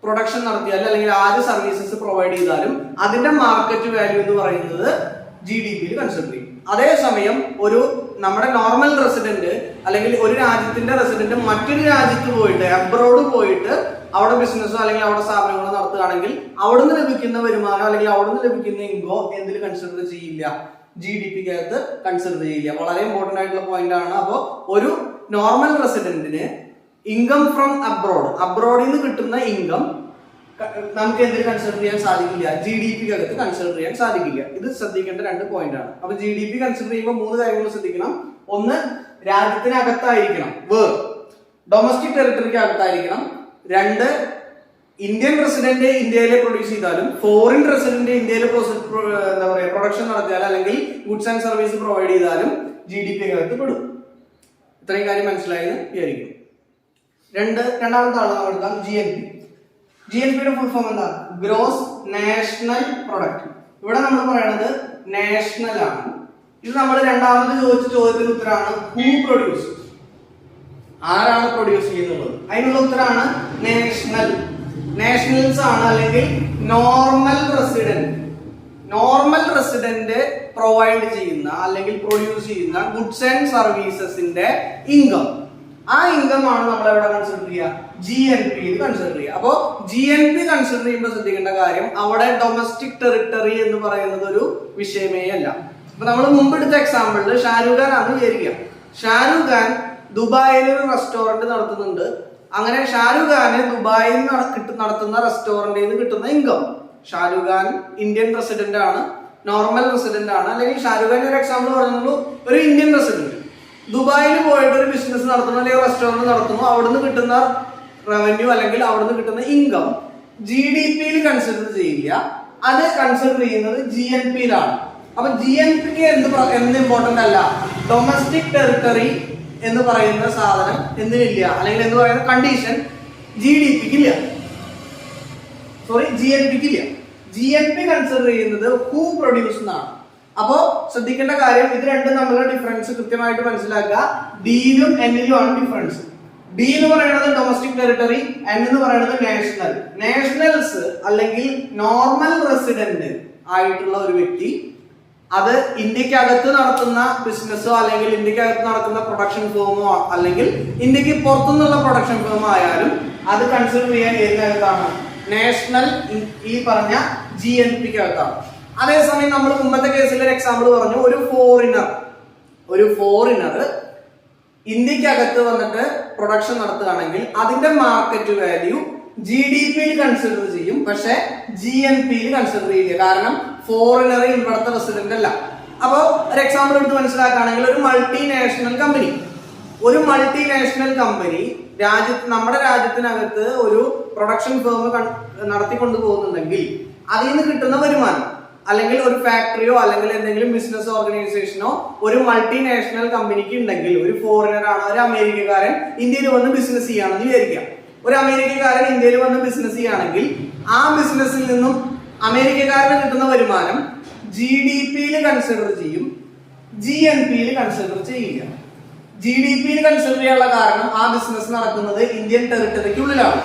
പ്രൊഡക്ഷൻ നടത്തിയാലും അല്ലെങ്കിൽ ആര് സർവീസസ് പ്രൊവൈഡ് ചെയ്താലും അതിന്റെ മാർക്കറ്റ് വാല്യൂ എന്ന് പറയുന്നത് GDP-യിൽ കൺസിഡർ ചെയ്യും. അതേസമയം ഒരു നമ്മുടെ നോർമൽ റെസിഡന്റ് അല്ലെങ്കിൽ ഒരു രാജ്യത്തിന്റെ റെസിഡന്റ് മറ്റൊരു രാജ്യത്ത് പോയിട്ട് അബ്രോഡ് പോയിട്ട് അവിടെ ബിസിനസ്സോ അല്ലെങ്കിൽ അവിടെ സ്ഥാപനങ്ങളോ നടത്തുകയാണെങ്കിൽ അവിടുന്ന് ലഭിക്കുന്ന വരുമാനം അല്ലെങ്കിൽ അവിടുന്ന് ലഭിക്കുന്ന ഇൻകോ എന്തിൽ കൺസിഡർ ചെയ്യില്ല? GDP-ക്കകത്ത് കൺസിഡർ ചെയ്യില്ല. വളരെ ഇമ്പോർട്ടന്റ് ആയിട്ടുള്ള പോയിന്റ് ആണ്. അപ്പോൾ ഒരു നോർമൽ റെസിഡന്റിന് ഇൻകം ഫ്രം അബ്രോഡിൽ നിന്ന് കിട്ടുന്ന ഇൻകം നമുക്ക് എന്തിൽ കൺസിഡർ ചെയ്യാൻ സാധിക്കില്ല? GDP-ക്കകത്ത് കൺസിഡർ ചെയ്യാൻ സാധിക്കില്ല. ഇത് ശ്രദ്ധിക്കേണ്ട 2 പോയിന്റ് ആണ്. അപ്പൊ GDP കൺസിഡർ ചെയ്യുമ്പോൾ 3 കാര്യങ്ങൾ ശ്രദ്ധിക്കണം. ഒന്ന്, രാജ്യത്തിനകത്തായിരിക്കണം, ഡൊമസ്റ്റിക് ടെറിട്ടറിക്ക് അകത്തായിരിക്കണം. 2, ഇന്ത്യൻ റെസിഡന്റ് ഇന്ത്യയിലെ പ്രൊഡ്യൂസ് ചെയ്താലും ഫോറിൻ റെസിഡന്റ് ഇന്ത്യയിൽ എന്താ പറയുക പ്രൊഡക്ഷൻ നടത്തിയാലും അല്ലെങ്കിൽ ഗുഡ്സ് ആൻഡ് സർവീസ് പ്രൊവൈഡ് ചെയ്താലും GDP-ക്കകത്ത് പെടും. ഇത്രയും കാര്യം മനസ്സിലായെന്ന് വിചാരിക്കും. രണ്ടാമത്തെ ആള് നമ്മൾ എടുക്കാം, GNP-യുടെ ഫുൾ ഫോം എന്താ? Gross national product. ഇവിടെ നമ്മൾ പറയുന്നത് നാഷണൽ ആണ്. ഇത് നമ്മൾ രണ്ടാമത് ചോദിച്ച ചോദ്യത്തിന് ഉത്തരമാണ് ഹൂ പ്രൊഡ്യൂസ്, ആരാണ് പ്രൊഡ്യൂസ് ചെയ്യുന്നത്? അതിനുള്ള ഉത്തരമാണ് നാഷണൽസ് ആണ് അല്ലെങ്കിൽ നോർമൽ റെസിഡന്റ് പ്രൊവൈഡ് ചെയ്യുന്ന അല്ലെങ്കിൽ പ്രൊഡ്യൂസ് ചെയ്യുന്ന ഗുഡ്സ് ആൻഡ് സർവീസസിന്റെ ഇൻകം. ആ ഇൻകം ആണ് നമ്മൾ എവിടെ കൺസിഡർ ചെയ്യുക? GNP കൺസിഡർ ചെയ്യുക. അപ്പോ GNP കൺസിഡർ ചെയ്യുമ്പോൾ ശ്രദ്ധിക്കേണ്ട കാര്യം, അവിടെ ഡൊമസ്റ്റിക് ടെറിട്ടറി എന്ന് പറയുന്നത് ഒരു വിഷയമേ അല്ല. അപ്പൊ നമ്മൾ മുമ്പ് എടുത്ത എക്സാമ്പിളിൽ ഷാരൂഖ് ഖാൻ ആണ് വിചാരിക്കുക. ഷാരൂഖ് ഖാൻ ദുബായിൽ ഒരു റെസ്റ്റോറന്റ് നടത്തുന്നുണ്ട്. അങ്ങനെ ഷാരൂഖ് ഖാന് ദുബായിൽ നടത്തുന്ന റെസ്റ്റോറന്റിൽ നിന്ന് കിട്ടുന്ന income, Shahrukh Khan Indian resident ആണ്, നോർമൽ റെസിഡന്റ് ആണ്. അല്ലെങ്കിൽ ഷാരൂഖ് ഖാൻ ഒരു എക്സാമ്പിൾ പറഞ്ഞുള്ളൂ, ഒരു ഇന്ത്യൻ റെസിഡന്റ് ദുബായിൽ പോയിട്ട് ഒരു ബിസിനസ് നടത്തുന്നു അല്ലെങ്കിൽ റെസ്റ്റോറന്റ് നടത്തുന്നു. അവിടുന്ന് കിട്ടുന്ന റവന്യൂ അല്ലെങ്കിൽ അവിടുന്ന് കിട്ടുന്ന ഇൻകം GDP-യിൽ കൺസിഡർ ചെയ്യില്ല, അത് കൺസിഡർ ചെയ്യുന്നത് GNP-യിലാണ്. അപ്പൊ GNP-ക്ക് എന്ത് ഇമ്പോർട്ടന്റ് അല്ല? ഡൊമസ്റ്റിക് ടെറിട്ടറി എന്ന് പറയുന്ന സാധനം എന്തിനില്ല, അല്ലെങ്കിൽ എന്ന് പറയുന്ന കണ്ടീഷൻ GNP-ക്ക് ഇല്ല. GNP കൺസിഡർ ചെയ്യുന്നത് ഹൂ പ്രൊഡ്യൂസ് എന്നാണ്. അപ്പോ ശ്രദ്ധിക്കേണ്ട കാര്യം, ഇത് രണ്ടും തമ്മിലുള്ള ഡിഫറൻസ് കൃത്യമായിട്ട് മനസ്സിലാക്കുക. ഡിയിലും എന്നിലും ആണ് ഡിഫറൻസ്. ഡി എന്ന് പറയുന്നത് ഡൊമസ്റ്റിക് ടെറിട്ടറി, എൻ എന്ന് പറയുന്നത് നാഷണൽസ് അല്ലെങ്കിൽ നോർമൽ റെസിഡന്റ് ആയിട്ടുള്ള ഒരു വ്യക്തി അത് ഇന്ത്യക്കകത്ത് നടത്തുന്ന ബിസിനസ്സോ അല്ലെങ്കിൽ ഇന്ത്യക്കകത്ത് നടക്കുന്ന പ്രൊഡക്ഷൻ ഫേമോ അല്ലെങ്കിൽ ഇന്ത്യക്ക് പുറത്തുനിന്നുള്ള പ്രൊഡക്ഷൻ ഫേമോ ആയാലും അത് കൺസിഡർ ചെയ്യാൻ ഏതിനകത്താണ്? നാഷണൽ ഈ പറഞ്ഞ GNP-ക്കകത്താണ്. അതേസമയം നമ്മൾ മുമ്പത്തെ കേസിൽ ഒരു എക്സാമ്പിൾ പറഞ്ഞു, ഒരു ഫോറിനർ ഇന്ത്യക്കകത്ത് വന്നിട്ട് പ്രൊഡക്ഷൻ നടത്തുകയാണെങ്കിൽ അതിന്റെ മാർക്കറ്റ് വാല്യൂ GDP-യിൽ കൺസിഡർ ചെയ്യും, പക്ഷെ GNP-യിൽ കൺസിഡർ ചെയ്യില്ല. കാരണം ഫോറിനർ ഇവിടുത്തെ റെസിഡന്റ് അല്ല. അപ്പൊ ഒരു എക്സാമ്പിൾ എടുത്ത് മനസ്സിലാക്കുകയാണെങ്കിൽ ഒരു മൾട്ടിനാഷണൽ കമ്പനി നമ്മുടെ രാജ്യത്തിനകത്ത് ഒരു പ്രൊഡക്ഷൻ ഫേം നടത്തിക്കൊണ്ടു പോകുന്നുണ്ടെങ്കിൽ അതിൽ നിന്ന് കിട്ടുന്ന വരുമാനം, അല്ലെങ്കിൽ ഒരു ഫാക്ടറിയോ അല്ലെങ്കിൽ എന്തെങ്കിലും ബിസിനസ് ഓർഗനൈസേഷനോ ഒരു മൾട്ടിനാഷണൽ കമ്പനിക്ക് ഉണ്ടെങ്കിൽ, ഒരു ഫോറിനർ ആണ്, ഒരു അമേരിക്കക്കാരൻ ഇന്ത്യയിൽ വന്ന് ബിസിനസ് ചെയ്യുകയാണെന്ന് വിചാരിക്കാം. ഒരു അമേരിക്കക്കാരൻ ഇന്ത്യയിൽ വന്ന് ബിസിനസ് ചെയ്യുകയാണെങ്കിൽ ആ ബിസിനസ്സിൽ നിന്നും അമേരിക്കക്കാരന് കിട്ടുന്ന വരുമാനം GDP-യിൽ കൺസിഡർ ചെയ്യും, GNP-യിൽ കൺസിഡർ ചെയ്യില്ല. GDP-യിൽ കൺസിഡർ ചെയ്യാനുള്ള കാരണം ആ ബിസിനസ് നടക്കുന്നത് ഇന്ത്യൻ ടെറിട്ടറിക്കുള്ളിലാണ്.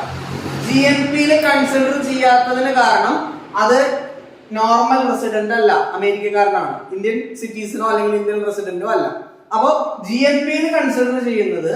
GNP-യിൽ കൺസിഡർ ചെയ്യാത്തതിന് കാരണം അത് നോർമൽ റെസിഡന്റ് അല്ല, അമേരിക്കക്കാരനാണ്, ഇന്ത്യൻ സിറ്റിസനോ അല്ലെങ്കിൽ ഇന്ത്യൻ റെസിഡന്റോ അല്ല. അപ്പോ GNP-യിൽ കൺസിഡർ ചെയ്യുന്നത്,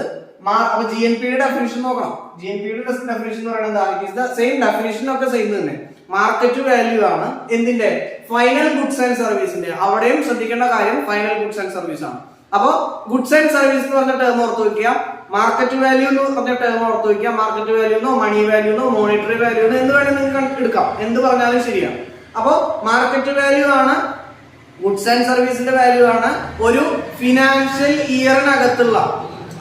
അപ്പൊ GNP-യുടെ ഡെഫിനിഷൻ നോക്കണം. GNP-യുടെ ഡെഫിനിഷൻ എന്ന് പറയുന്നത് സെയിം ഡെഫിനിഷൻ ഒക്കെ സെയിം തന്നെ, മാർക്കറ്റ് വാല്യൂ ആണ് എന്തിന്റെ, ഫൈനൽ ഗുഡ്സ് ആൻഡ് സർവീസിന്റെ. അവിടെയും ശ്രദ്ധിക്കേണ്ട കാര്യം ഫൈനൽ ഗുഡ്സ് ആൻഡ് സർവീസ് ആണ്. അപ്പൊ ഗുഡ്സ് ആൻഡ് സർവീസ് എന്ന് പറഞ്ഞ ടേം ഓർത്ത് വെക്കുക, മാർക്കറ്റ് വാല്യൂ എന്ന് പറഞ്ഞ ടേം ഓർത്ത് വെക്കുക. മാർക്കറ്റ് വാല്യൂ എന്നോ മണി വാല്യൂ എന്നോ മോണിറ്ററി വാല്യൂ എന്നോ എന്ത് വേണമെങ്കിൽ നിങ്ങൾക്ക് എടുക്കാം, എന്ത് പറഞ്ഞാലും ശരിയാണ്. അപ്പോ മാർക്കറ്റ് വാല്യൂ ആണ്, ഗുഡ്സ് ആൻഡ് സർവീസിന്റെ വാല്യൂ ആണ് ഒരു ഫിനാൻഷ്യൽ ഇയറിനകത്തുള്ള.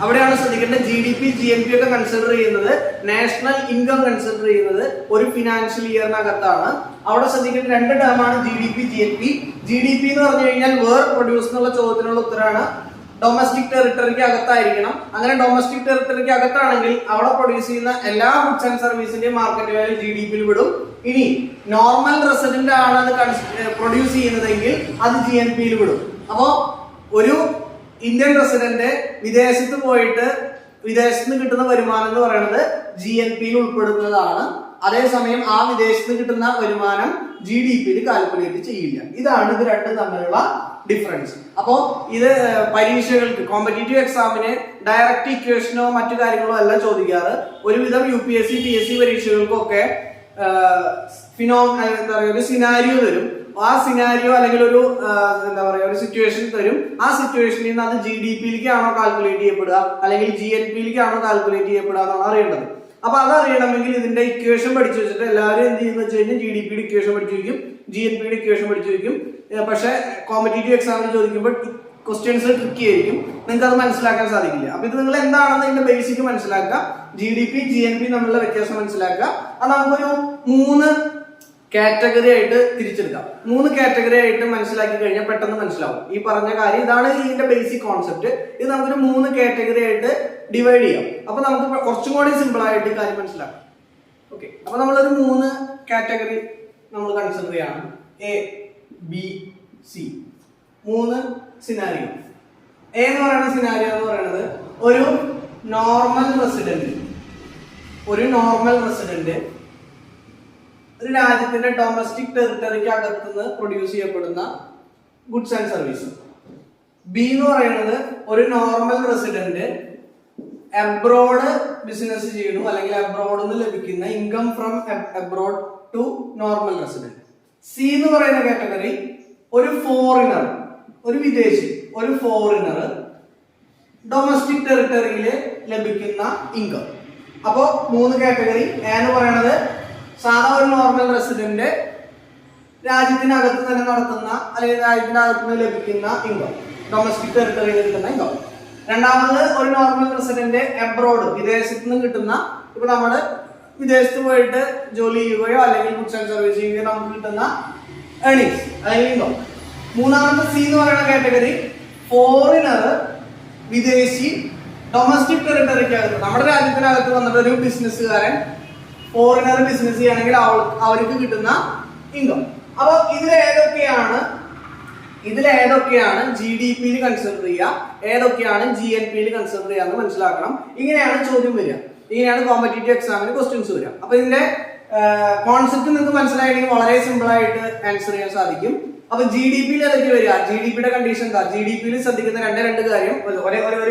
അവിടെയാണ് ശ്രദ്ധിക്കേണ്ടത്, GDP GNP ഒക്കെ കൺസിഡർ ചെയ്യുന്നത്, നാഷണൽ ഇൻകം കൺസിഡർ ചെയ്യുന്നത് ഒരു ഫിനാൻഷ്യൽ ഇയറിനകത്താണ്. അവിടെ ശ്രദ്ധിക്കേണ്ട രണ്ട് ടേമാണ് GDP GNP. GDP എന്ന് പറഞ്ഞു കഴിഞ്ഞാൽ വേർ പ്രൊഡ്യൂസ് എന്നുള്ള ചോദ്യത്തിനുള്ള ഉത്തരമാണ് ഡൊമസ്റ്റിക് ടെറിട്ടറിക്ക് അകത്തായിരിക്കണം. അങ്ങനെ ഡൊമസ്റ്റിക് ടെറിട്ടറിക്ക് അകത്താണെങ്കിൽ അവിടെ പ്രൊഡ്യൂസ് ചെയ്യുന്ന എല്ലാ ഗുഡ്സ് ആൻഡ് സർവീസിന്റെയും മാർക്കറ്റ് വാല്യൂ GDP-യിൽ വിടും. ഇനി നോർമൽ റെസിഡന്റ് ആണ് അത് പ്രൊഡ്യൂസ് ചെയ്യുന്നതെങ്കിൽ അത് GNP-യിൽ വിടും. അപ്പോ ഒരു ഇന്ത്യൻ റെസിഡന്റ് വിദേശത്ത് പോയിട്ട് വിദേശത്ത് നിന്ന് കിട്ടുന്ന വരുമാനം എന്ന് പറയുന്നത് GNP-യിൽ ഉൾപ്പെടുന്നതാണ്. അതേസമയം ആ വിദേശത്ത് കിട്ടുന്ന വരുമാനം GDP-യിൽ കാൽക്കുലേറ്റ് ചെയ്യില്ല. ഇതാണ് ഇത് രണ്ടും തമ്മിലുള്ള ഡിഫറൻസ്. അപ്പോ ഇത് പരീക്ഷകൾക്ക്, കോമ്പറ്റീറ്റീവ് എക്സാമിന് ഡയറക്റ്റ് ഇക്വേഷനോ മറ്റു കാര്യങ്ങളോ അല്ല ചോദിക്കാറ്. ഒരുവിധം UPSC PSC പരീക്ഷകൾക്കൊക്കെ എന്താ പറയുക, ഒരു സിനാരിയോ തരും. ആ സിനാരിയോ അല്ലെങ്കിൽ ഒരു എന്താ പറയുക ഒരു സിറ്റുവേഷൻ തരും. ആ സിറ്റുവേഷനിൽ നിന്ന് അത് GDP-യിലേക്കാണോ കാൽക്കുലേറ്റ് ചെയ്യപ്പെടുക അല്ലെങ്കിൽ GNP-യിലേക്കാണോ കാൽക്കുലേറ്റ് ചെയ്യപ്പെടുക എന്നാണ് അറിയേണ്ടത്. അപ്പൊ അതറിയണമെങ്കിൽ ഇതിന്റെ ഇക്വേഷൻ പഠിച്ചു വെച്ചിട്ട് എല്ലാവരും എന്ത് ചെയ്യുന്ന വെച്ച് കഴിഞ്ഞാൽ GDP-യുടെ ഇക്വേഷൻ പഠിച്ചു വയ്ക്കും, GNP-യുടെ ഇക്വേഷൻ പഠിച്ചു വയ്ക്കും. പക്ഷെ കോമ്പറ്റീറ്റീവ് എക്സാമിന് ചോദിക്കുമ്പോൾ ക്വസ്റ്റ്യൻസ് ട്രിക്കി ആയിരിക്കും, നിങ്ങൾക്ക് അത് മനസ്സിലാക്കാൻ സാധിക്കില്ല. അപ്പൊ ഇത് നിങ്ങൾ എന്താണെന്ന് ഇതിന്റെ ബേസിക് മനസ്സിലാക്കുക, GDP GNP തമ്മിലുള്ള വ്യത്യാസം മനസ്സിലാക്കുക. അത് നമുക്കൊരു 3 കാറ്റഗറി ആയിട്ട് തിരിച്ചെടുക്കാം. 3 കാറ്റഗറി ആയിട്ട് മനസ്സിലാക്കി കഴിഞ്ഞാൽ പെട്ടെന്ന് മനസ്സിലാവും. ഈ പറഞ്ഞ കാര്യം ഇതാണ് ഇതിന്റെ ബേസിക് കോൺസെപ്റ്റ്. ഇത് നമുക്കൊരു 3 കാറ്റഗറി ആയിട്ട് ഡിവൈഡ് ചെയ്യാം. അപ്പൊ നമുക്ക് കുറച്ചും കൂടി സിമ്പിൾ ആയിട്ട് കാര്യം മനസ്സിലാക്കാം. ഓക്കെ, അപ്പൊ നമ്മളൊരു 3 കാറ്റഗറി നമ്മൾ കൺസിഡർ ചെയ്യാണ്, A B C. 3 scenario. A എന്ന് പറയുന്ന സിനാരിയോ എന്ന് പറയുന്നത് ഒരു നോർമൽ റെസിഡന്റ് ഒരു രാജ്യത്തിന്റെ ഡൊമസ്റ്റിക് ടെറിട്ടറിക്ക് അകത്തുനിന്ന് പ്രൊഡ്യൂസ് ചെയ്യപ്പെടുന്ന ഗുഡ്സ് ആൻഡ് സർവീസ്. ബി എന്ന് പറയുന്നത് ഒരു നോർമൽ റെസിഡന്റ് അബ്രോഡ് ബിസിനസ് ചെയ്യുന്നു, അല്ലെങ്കിൽ അബ്രോഡ് നിന്ന് ലഭിക്കുന്ന income from abroad to normal resident. C എന്ന് പറയുന്ന കാറ്റഗറി ഒരു ഫോറിനർ, ഒരു വിദേശി, ഒരു ഫോറിനർ ഡൊമസ്റ്റിക് ടെറിട്ടറിയിൽ ലഭിക്കുന്ന ഇൻകം. അപ്പോ 3 കാറ്റഗറി. എ എന്ന് പറയുന്നത് സാധാ ഒരു നോർമൽ റെസിഡന്റ് രാജ്യത്തിനകത്ത് തന്നെ നടത്തുന്ന അല്ലെങ്കിൽ രാജ്യത്തിനകത്ത് നിന്ന് ലഭിക്കുന്ന ഇൻകം, ഡൊമസ്റ്റിക് ടെറിട്ടറിയിൽ കിട്ടുന്ന ഇൻകം. രണ്ടാമത് ഒരു നോർമൽ റെസിഡന്റ് അബ്രോഡ്, വിദേശത്ത് നിന്ന് കിട്ടുന്ന, ഇപ്പൊ നമ്മള് വിദേശത്ത് പോയിട്ട് ജോലി ചെയ്യുകയോ അല്ലെങ്കിൽ ഗുഡ്സ് ആൻഡ് സർവീസ് ചെയ്യുകയോ നമുക്ക് കിട്ടുന്ന ഏർണിങ്സ് അല്ലെങ്കിൽ ഇൻകം. മൂന്നാമത്തെ സി എന്ന് പറയുന്ന കാറ്റഗറി ഫോറിനർ, വിദേശി ഡൊമസ്റ്റിക് ടെറിട്ടറിക്കകത്ത് നമ്മുടെ രാജ്യത്തിനകത്ത് വന്നിട്ട് ഒരു ബിസിനസ്സുകാരൻ ഫോറിനർ ബിസിനസ് ചെയ്യുകയാണെങ്കിൽ അവർക്ക് കിട്ടുന്ന ഇൻകം. അപ്പൊ ഇതിലേതൊക്കെയാണ് GDP-യിൽ കൺസിഡർ ചെയ്യുക, ഏതൊക്കെയാണ് GNP-യിൽ കൺസിഡർ ചെയ്യുക എന്ന് മനസ്സിലാക്കണം. ഇങ്ങനെയാണ് ചോദ്യം വരിക, ഇങ്ങനെയാണ് കോമ്പറ്റീറ്റീവ് എക്സാമിന് ക്വസ്റ്റ്യൻസ് വരിക. അപ്പൊ ഇതിന്റെ കോൺസെപ്റ്റ് നിങ്ങൾക്ക് മനസ്സിലായെങ്കിൽ വളരെ സിമ്പിൾ ആയിട്ട് ആൻസർ ചെയ്യാൻ സാധിക്കും. അപ്പൊ GDP-യിൽ ഏതൊക്കെ വരിക, GDP-യുടെ കണ്ടീഷൻ എന്താ, GDP-യിൽ ശ്രദ്ധിക്കുന്ന രണ്ട് കാര്യം. ഒരു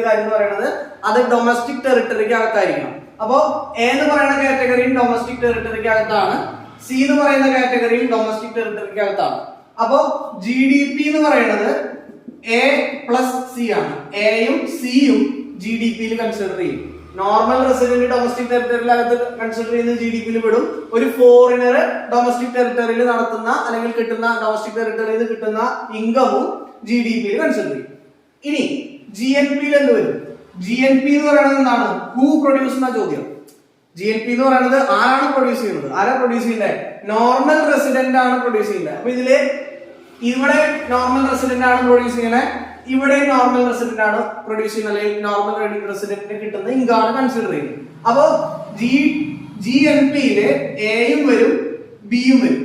കാര്യം എന്ന് പറയുന്നത് അത് ഡൊമസ്റ്റിക് ടെറിട്ടറിക്ക് അകത്തായിരിക്കണം. അപ്പോ എ എന്ന് പറയുന്ന കാറ്റഗറിയും ഡൊമസ്റ്റിക് ടെറിട്ടറിക്ക് അകത്താണ്, സി എന്ന് പറയുന്ന കാറ്റഗറിയും ഡൊമസ്റ്റിക് ടെറിട്ടറിക്ക് അകത്താണ്. അപ്പോ ജി ഡി പി എന്ന് പറയുന്നത് എ പ്ലസ് സി ആണ്. എയും സിയും ജി ഡി പിയിൽ കൺസിഡർ ചെയ്യും. നോർമൽ റെസിഡന്റ് ഡൊമസ്റ്റിക് ടെറിട്ടറിയിലകത്ത് കൺസിഡർ ചെയ്യുന്ന ജി ഡി പിയിൽ പെടും. ഒരു ഫോറിനർ ഡൊമസ്റ്റിക് ടെറിട്ടറിയിൽ നടത്തുന്ന അല്ലെങ്കിൽ കിട്ടുന്ന ഡൊമസ്റ്റിക് ടെറിട്ടറിയിൽ നിന്ന് കിട്ടുന്ന ഇൻകമും ജി ഡി പിയിൽ കൺസിഡർ ചെയ്യും. ഇനി ജി എൻ പിയിൽ എന്ത് വരും? ജി എൻ പി എന്ന് പറയുന്നത് എന്താണ്? ഹൂ പ്രൊഡ്യൂസ് എന്ന ചോദ്യം. ജി എൻ പി എന്ന് പറയുന്നത് ആരാണ് പ്രൊഡ്യൂസ് ചെയ്യുന്നത്? ആരാ പ്രൊഡ്യൂസ് ചെയ്യുന്നത്? നോർമൽ റെസിഡന്റ് ആണ് പ്രൊഡ്യൂസ് ചെയ്യുന്നത്. അപ്പൊ ഇതില് ഇവിടെ നോർമൽ റെസിഡന്റ് ആണ് പ്രൊഡ്യൂസ് ചെയ്യുന്നത്, ഇവിടെ നോർമൽ റെസിഡന്റ് ആണ് പ്രൊഡ്യൂസ് ചെയ്യുന്നത്, അല്ലെങ്കിൽ നോർമൽ റെസിഡന്റിന് കിട്ടുന്ന ഇൻകാണ് കൺസിഡർ ചെയ്യുന്നത്. അപ്പോ ജി എൻ പിയില് എയും വരും ബിയും വരും.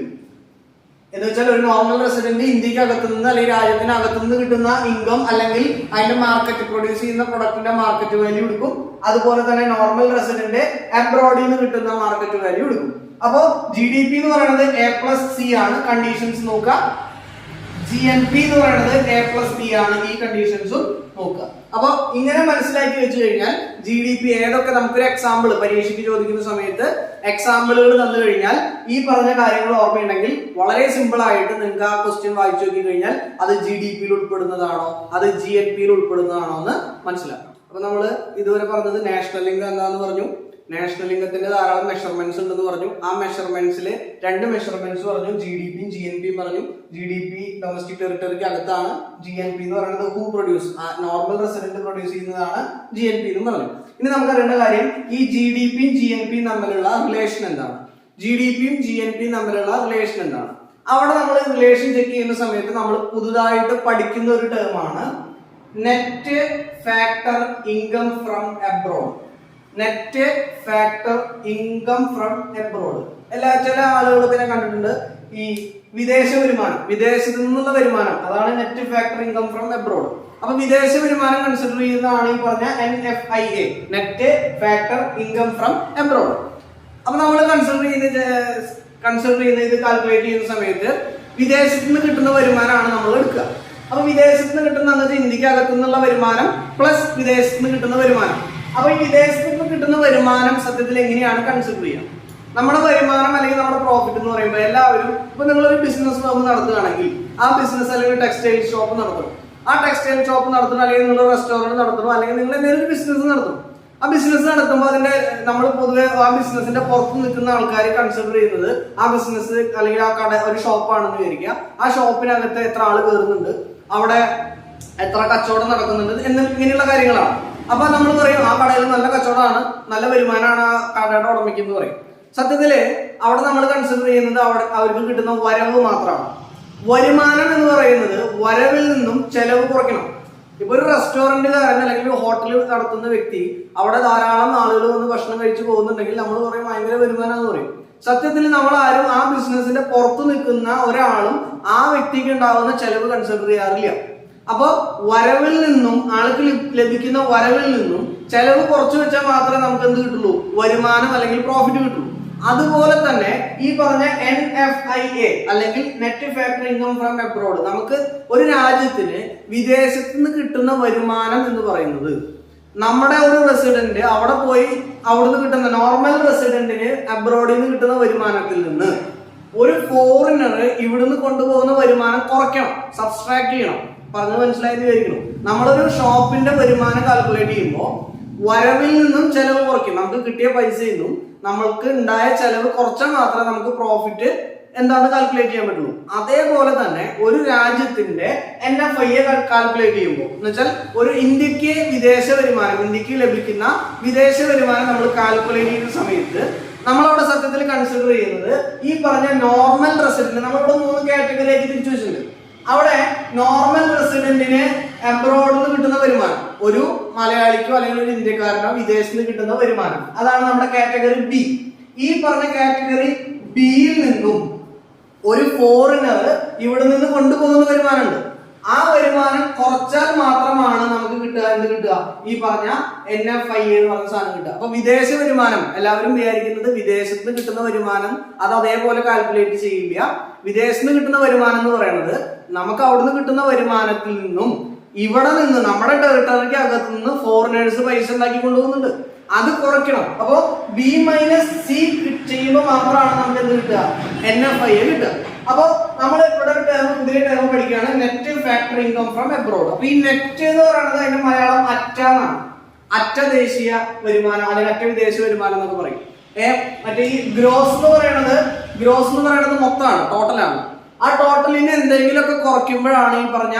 എന്ന് വെച്ചാൽ ഒരു നോർമൽ റെസിഡന്റ് ഇന്ത്യക്ക് അകത്തു നിന്ന് അല്ലെങ്കിൽ രാജ്യത്തിന് അകത്തു നിന്ന് കിട്ടുന്ന ഇൻകം അല്ലെങ്കിൽ അതിന്റെ മാർക്കറ്റ് പ്രൊഡ്യൂസ് ചെയ്യുന്ന പ്രൊഡക്റ്റിന്റെ മാർക്കറ്റ് വാല്യൂ എടുക്കും. അതുപോലെ തന്നെ നോർമൽ റെസിഡന്റ് അബ്രോഡിൽ നിന്ന് കിട്ടുന്ന മാർക്കറ്റ് വാല്യൂ എടുക്കും. അപ്പോ ജി ഡി പി എന്ന് പറയുന്നത് എ പ്ലസ് സി ആണ്. കണ്ടീഷൻസ് നോക്കുക. ജി എൻ പി എന്ന് പറയുന്നത് എ പ്ലസ് ബി ആണ്. ഈ കണ്ടീഷൻസും നോക്കുക. അപ്പൊ ഇങ്ങനെ മനസ്സിലാക്കി വെച്ച് കഴിഞ്ഞാൽ ജി ഡി പി ഏതൊക്കെ നമുക്കൊരു എക്സാമ്പിൾ പരീക്ഷയ്ക്ക് ചോദിക്കുന്ന സമയത്ത് എക്സാമ്പിളുകൾ തന്നു കഴിഞ്ഞാൽ ഈ പറഞ്ഞ കാര്യങ്ങൾ ഓർമ്മയുണ്ടെങ്കിൽ വളരെ സിമ്പിൾ ആയിട്ട് നിങ്ങൾക്ക് ആ ക്വസ്റ്റ്യൻ വായിച്ചു നോക്കി കഴിഞ്ഞാൽ അത് ജി ഡി പിയിൽ ഉൾപ്പെടുന്നതാണോ അത് ജി എൻ പിയിൽ ഉൾപ്പെടുന്നതാണോ എന്ന് മനസ്സിലാക്കാം. അപ്പൊ നമ്മൾ ഇതുവരെ പറഞ്ഞത് നാഷണൽ ഇൻകം എന്താന്ന് പറഞ്ഞു. നാഷണൽ ഇൻകത്തിന്റെ ധാരാളം മെഷർമെന്റ്സ് ഉണ്ടെന്ന് പറഞ്ഞു. ആ മെഷർമെന്റ്സിൽ രണ്ട് മെഷർമെന്റ്സ് പറഞ്ഞു, ജി ഡി പിയും ജി എൻ പിയും പറഞ്ഞു. ജി ഡി പി ഡൊമസ്റ്റിക് ടെറിട്ടറിക്ക് അകത്താണ്. ജി എൻ പി എന്ന് പറയുന്നത് who produce, normal resident produce ചെയ്യുന്നതാണ് ജി എൻ പി എന്ന് പറഞ്ഞു. ഇനി നമുക്ക് അറിയേണ്ട കാര്യം ഈ ജി ഡി പിയും ജി എൻ പിയും തമ്മിലുള്ള റിലേഷൻ എന്താണ്? ജി ഡി പിയും ജി എൻ പിയും തമ്മിലുള്ള റിലേഷൻ എന്താണ്? അവിടെ നമ്മൾ റിലേഷൻ ചെക്ക് ചെയ്യുന്ന സമയത്ത് നമ്മൾ പുതുതായിട്ട് പഠിക്കുന്ന ഒരു ടേമാണ് net factor income from abroad. Net factor income from abroad. ചില ആളുകളൊക്കെ ഞാൻ കണ്ടിട്ടുണ്ട് ഈ വിദേശ വരുമാനം, വിദേശത്ത് നിന്നുള്ള വരുമാനം, അതാണ് net factor income from abroad. അപ്പൊ വിദേശ വരുമാനം കൺസിഡർ ചെയ്യുന്നതാണ് ഈ പറഞ്ഞ NFIA, net factor income from abroad. അപ്പൊ നമ്മൾ കൺസിഡർ ചെയ്യുന്ന ഇത് കാൽക്കുലേറ്റ് ചെയ്യുന്ന സമയത്ത് വിദേശത്ത് നിന്ന് കിട്ടുന്ന വരുമാനമാണ് നമ്മൾ എടുക്കുക. അപ്പൊ വിദേശത്ത് നിന്ന് കിട്ടുന്ന ഇന്ത്യക്ക് അകത്തു നിന്നുള്ള വരുമാനം പ്ലസ് വിദേശത്ത് നിന്ന് കിട്ടുന്ന വരുമാനം. അപ്പൊ ഈ വിദേശത്ത് നിന്ന് കിട്ടുന്ന വരുമാനം സത്യത്തിൽ എങ്ങനെയാണ് കൺസിഡർ ചെയ്യുക? നമ്മുടെ വരുമാനം അല്ലെങ്കിൽ നമ്മുടെ പ്രോഫിറ്റ് എന്ന് പറയുമ്പോൾ എല്ലാവരും ഇപ്പൊ നിങ്ങളൊരു ബിസിനസ് നടത്തുകയാണെങ്കിൽ ആ ബിസിനസ് അല്ലെങ്കിൽ ടെക്സ്റ്റൈൽ ഷോപ്പ് നടത്തണം. ആ ടെക്സ്റ്റൈൽ ഷോപ്പ് നടത്തണം, അല്ലെങ്കിൽ നിങ്ങൾ റെസ്റ്റോറന്റ് നടത്തണം, അല്ലെങ്കിൽ നിങ്ങൾ എന്തെങ്കിലും ബിസിനസ് നടത്തണം. ആ ബിസിനസ് നടത്തുമ്പോൾ അതിന്റെ നമ്മൾ പൊതുവെ ആ ബിസിനസിന്റെ പുറത്ത് നിൽക്കുന്ന ആൾക്കാർ കൺസിഡർ ചെയ്യുന്നത് ആ ബിസിനസ് അല്ലെങ്കിൽ ആ കട ഒരു ഷോപ്പാണെന്ന് വിചാരിക്കുക. ആ ഷോപ്പിനകത്ത് എത്ര ആള് കയറുന്നുണ്ട്, അവിടെ എത്ര കച്ചവടം നടക്കുന്നുണ്ട് ഇങ്ങനെയുള്ള കാര്യങ്ങളാണ്. അപ്പൊ നമ്മൾ പറയും ആ കടയിൽ നല്ല കച്ചവടമാണ്, നല്ല വരുമാനമാണ് ആ കടയുടെ ഉടമയ്ക്ക് എന്ന് പറയും. സത്യത്തില് അവിടെ നമ്മൾ കൺസിഡർ ചെയ്യുന്നത് അവർക്ക് കിട്ടുന്ന വരവ് മാത്രമാണ്. വരുമാനം എന്ന് പറയുന്നത് വരവിൽ നിന്നും ചെലവ് കുറയ്ക്കണം. ഇപ്പൊ ഒരു റെസ്റ്റോറന്റുകാരൻ അല്ലെങ്കിൽ ഹോട്ടൽ നടത്തുന്ന വ്യക്തി അവിടെ ധാരാളം ആളുകൾ വന്ന് ഭക്ഷണം കഴിച്ചു പോകുന്നുണ്ടെങ്കിൽ നമ്മൾ പറയും ഭയങ്കര വരുമാനം എന്ന് പറയും. സത്യത്തിൽ നമ്മൾ ആരും ആ ബിസിനസിന്റെ പുറത്തു നിൽക്കുന്ന ഒരാളും ആ വ്യക്തിക്ക് ഉണ്ടാവുന്ന ചെലവ് കൺസിഡർ ചെയ്യാറില്ല. അപ്പൊ വരവിൽ നിന്നും ആൾക്ക് ലഭിക്കുന്ന വരവിൽ നിന്നും ചെലവ് കുറച്ചു വെച്ചാൽ മാത്രമേ നമുക്ക് എന്ത് കിട്ടുള്ളൂ? വരുമാനം അല്ലെങ്കിൽ പ്രോഫിറ്റ് കിട്ടുള്ളൂ. അതുപോലെ തന്നെ ഈ പറഞ്ഞ NFIA അല്ലെങ്കിൽ net factor income from abroad, നമുക്ക് ഒരു രാജ്യത്തിന് വിദേശത്ത് നിന്ന് കിട്ടുന്ന വരുമാനം എന്ന് പറയുന്നത് നമ്മുടെ ഒരു റെസിഡന്റ് അവിടെ പോയി അവിടുന്ന് കിട്ടുന്ന നോർമൽ റെസിഡന്റിന് അബ്രോഡിൽ നിന്ന് കിട്ടുന്ന വരുമാനത്തിൽ നിന്ന് ഒരു ഫോറിനർ ഇവിടുന്ന് കൊണ്ടുപോകുന്ന വരുമാനം കുറയ്ക്കണം, സബ്സ്ട്രാക്ട് ചെയ്യണം. പറഞ്ഞ് മനസ്സിലായി വിചാരിക്കണം. നമ്മളൊരു ഷോപ്പിന്റെ വരുമാനം കാൽക്കുലേറ്റ് ചെയ്യുമ്പോൾ വരവിൽ നിന്നും ചെലവ് കുറയ്ക്കും. നമുക്ക് കിട്ടിയ പൈസയിൽ നിന്നും നമ്മൾക്ക് ഉണ്ടായ ചെലവ് കുറച്ചാൽ മാത്രമേ നമുക്ക് പ്രോഫിറ്റ് എന്താണ് കാൽക്കുലേറ്റ് ചെയ്യാൻ പറ്റുള്ളൂ. അതേപോലെ തന്നെ ഒരു രാജ്യത്തിന്റെ NFIA കാൽക്കുലേറ്റ് ചെയ്യുമ്പോൾ എന്ന് വെച്ചാൽ ഒരു ഇന്ത്യക്ക് വിദേശ വരുമാനം, ഇന്ത്യക്ക് ലഭിക്കുന്ന വിദേശ വരുമാനം നമ്മൾ കാൽക്കുലേറ്റ് ചെയ്യുന്ന സമയത്ത് നമ്മളവിടെ സത്യത്തിൽ കൺസിഡർ ചെയ്യുന്നത് ഈ പറഞ്ഞ നോർമൽ റെസിഡന്റ്. നമ്മളിവിടെ 3 കാറ്റഗറി ആയിട്ട് തിരിച്ചു വെച്ചിട്ടുണ്ട്. അവിടെ നോർമൽ റെസിഡന്റിന് അബ്രോഡിൽ നിന്ന് കിട്ടുന്ന വരുമാനം, ഒരു മലയാളിക്കോ അല്ലെങ്കിൽ ഒരു ഇന്ത്യക്കാരനോ വിദേശത്ത് നിന്ന് കിട്ടുന്ന വരുമാനം, അതാണ് നമ്മുടെ കാറ്റഗറി ബി. ഈ പറഞ്ഞ കാറ്റഗറി ബിയിൽ നിന്നും ഒരു ഫോറിനർ ഇവിടെ നിന്ന് കൊണ്ടുപോകുന്ന വരുമാനമുണ്ട്. ആ വരുമാനം കുറച്ചാൽ മാത്രമാണ് നമുക്ക് കിട്ടുക ഈ പറഞ്ഞ NFIA എന്ന് പറഞ്ഞ സാധനം കിട്ടുക. അപ്പൊ വിദേശ വരുമാനം എല്ലാവരും വിചാരിക്കുന്നത് വിദേശത്ത് നിന്ന് കിട്ടുന്ന വരുമാനം അത് അതേപോലെ കാൽക്കുലേറ്റ് ചെയ്യില്ല. വിദേശത്ത് നിന്ന് കിട്ടുന്ന വരുമാനം എന്ന് പറയുന്നത് നമുക്ക് അവിടുന്ന് കിട്ടുന്ന വരുമാനത്തിൽ നിന്നും ഇവിടെ നിന്ന് നമ്മുടെ ടെറിട്ടറിക്ക് അകത്ത് നിന്ന് ഫോറിനേഴ്സ് പൈസ ഉണ്ടാക്കി കൊണ്ടുപോകുന്നുണ്ട്, അത് കുറയ്ക്കണം. അപ്പോ B - C ചെയ്യുമ്പോൾ മാത്രമാണ് നമുക്ക് എന്ത് കിട്ടുക? NFIA കിട്ടുക. അപ്പൊ നമ്മൾ ഇവിടെ ഒരു ടേം പുതിയ ടേം പഠിക്കുകയാണ് net factory income from abroad. അപ്പൊ ഈ നെറ്റ് എന്ന് പറയുന്നത് അതിന്റെ മലയാളം അറ്റ എന്നാണ്. അറ്റ ദേശീയ വരുമാനം അല്ലെങ്കിൽ അറ്റ വിദേശ വരുമാനം എന്നൊക്കെ പറയും. മറ്റേ ഈ ഗ്രോസ് എന്ന് പറയുന്നത് മൊത്തമാണ്, ടോട്ടലാണ്. ആ ടോട്ടലിന് എന്തെങ്കിലുമൊക്കെ കുറയ്ക്കുമ്പോഴാണ് ഈ പറഞ്ഞ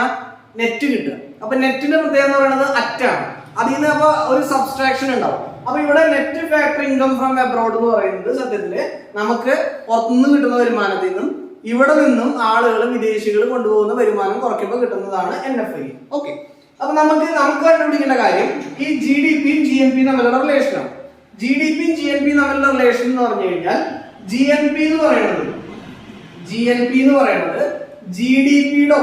നെറ്റ് കിട്ടുക. അപ്പൊ നെറ്റിന്റെ പ്രത്യേകത എന്ന് പറയുന്നത് അറ്റാണ്. അതിൽ നിന്ന് അപ്പൊ ഒരു സബ്സ്ട്രാക്ഷൻ ഉണ്ടാവും. അപ്പൊ ഇവിടെ net factory income from abroad എന്ന് പറയുന്നത് സത്യത്തില് നമുക്ക് പുറത്തുനിന്ന് കിട്ടുന്ന വരുമാനത്തിൽ നിന്നും ഇവിടെ നിന്നും ആളുകൾ വിദേശികൾ കൊണ്ടുപോകുന്ന വരുമാനം കുറയ്ക്കുമ്പോൾ കിട്ടുന്നതാണ് NFI. ഓക്കെ, അപ്പൊ നമുക്ക് കണ്ടുപിടിക്കേണ്ട കാര്യം ഈ GDP GNP തമ്മിലുള്ള റിലേഷനാണ്. GDP GNP തമ്മിലുള്ള റിലേഷൻ എന്ന് പറഞ്ഞു കഴിഞ്ഞാൽ GNP എന്ന് പറയുന്നത് GDPയുടെ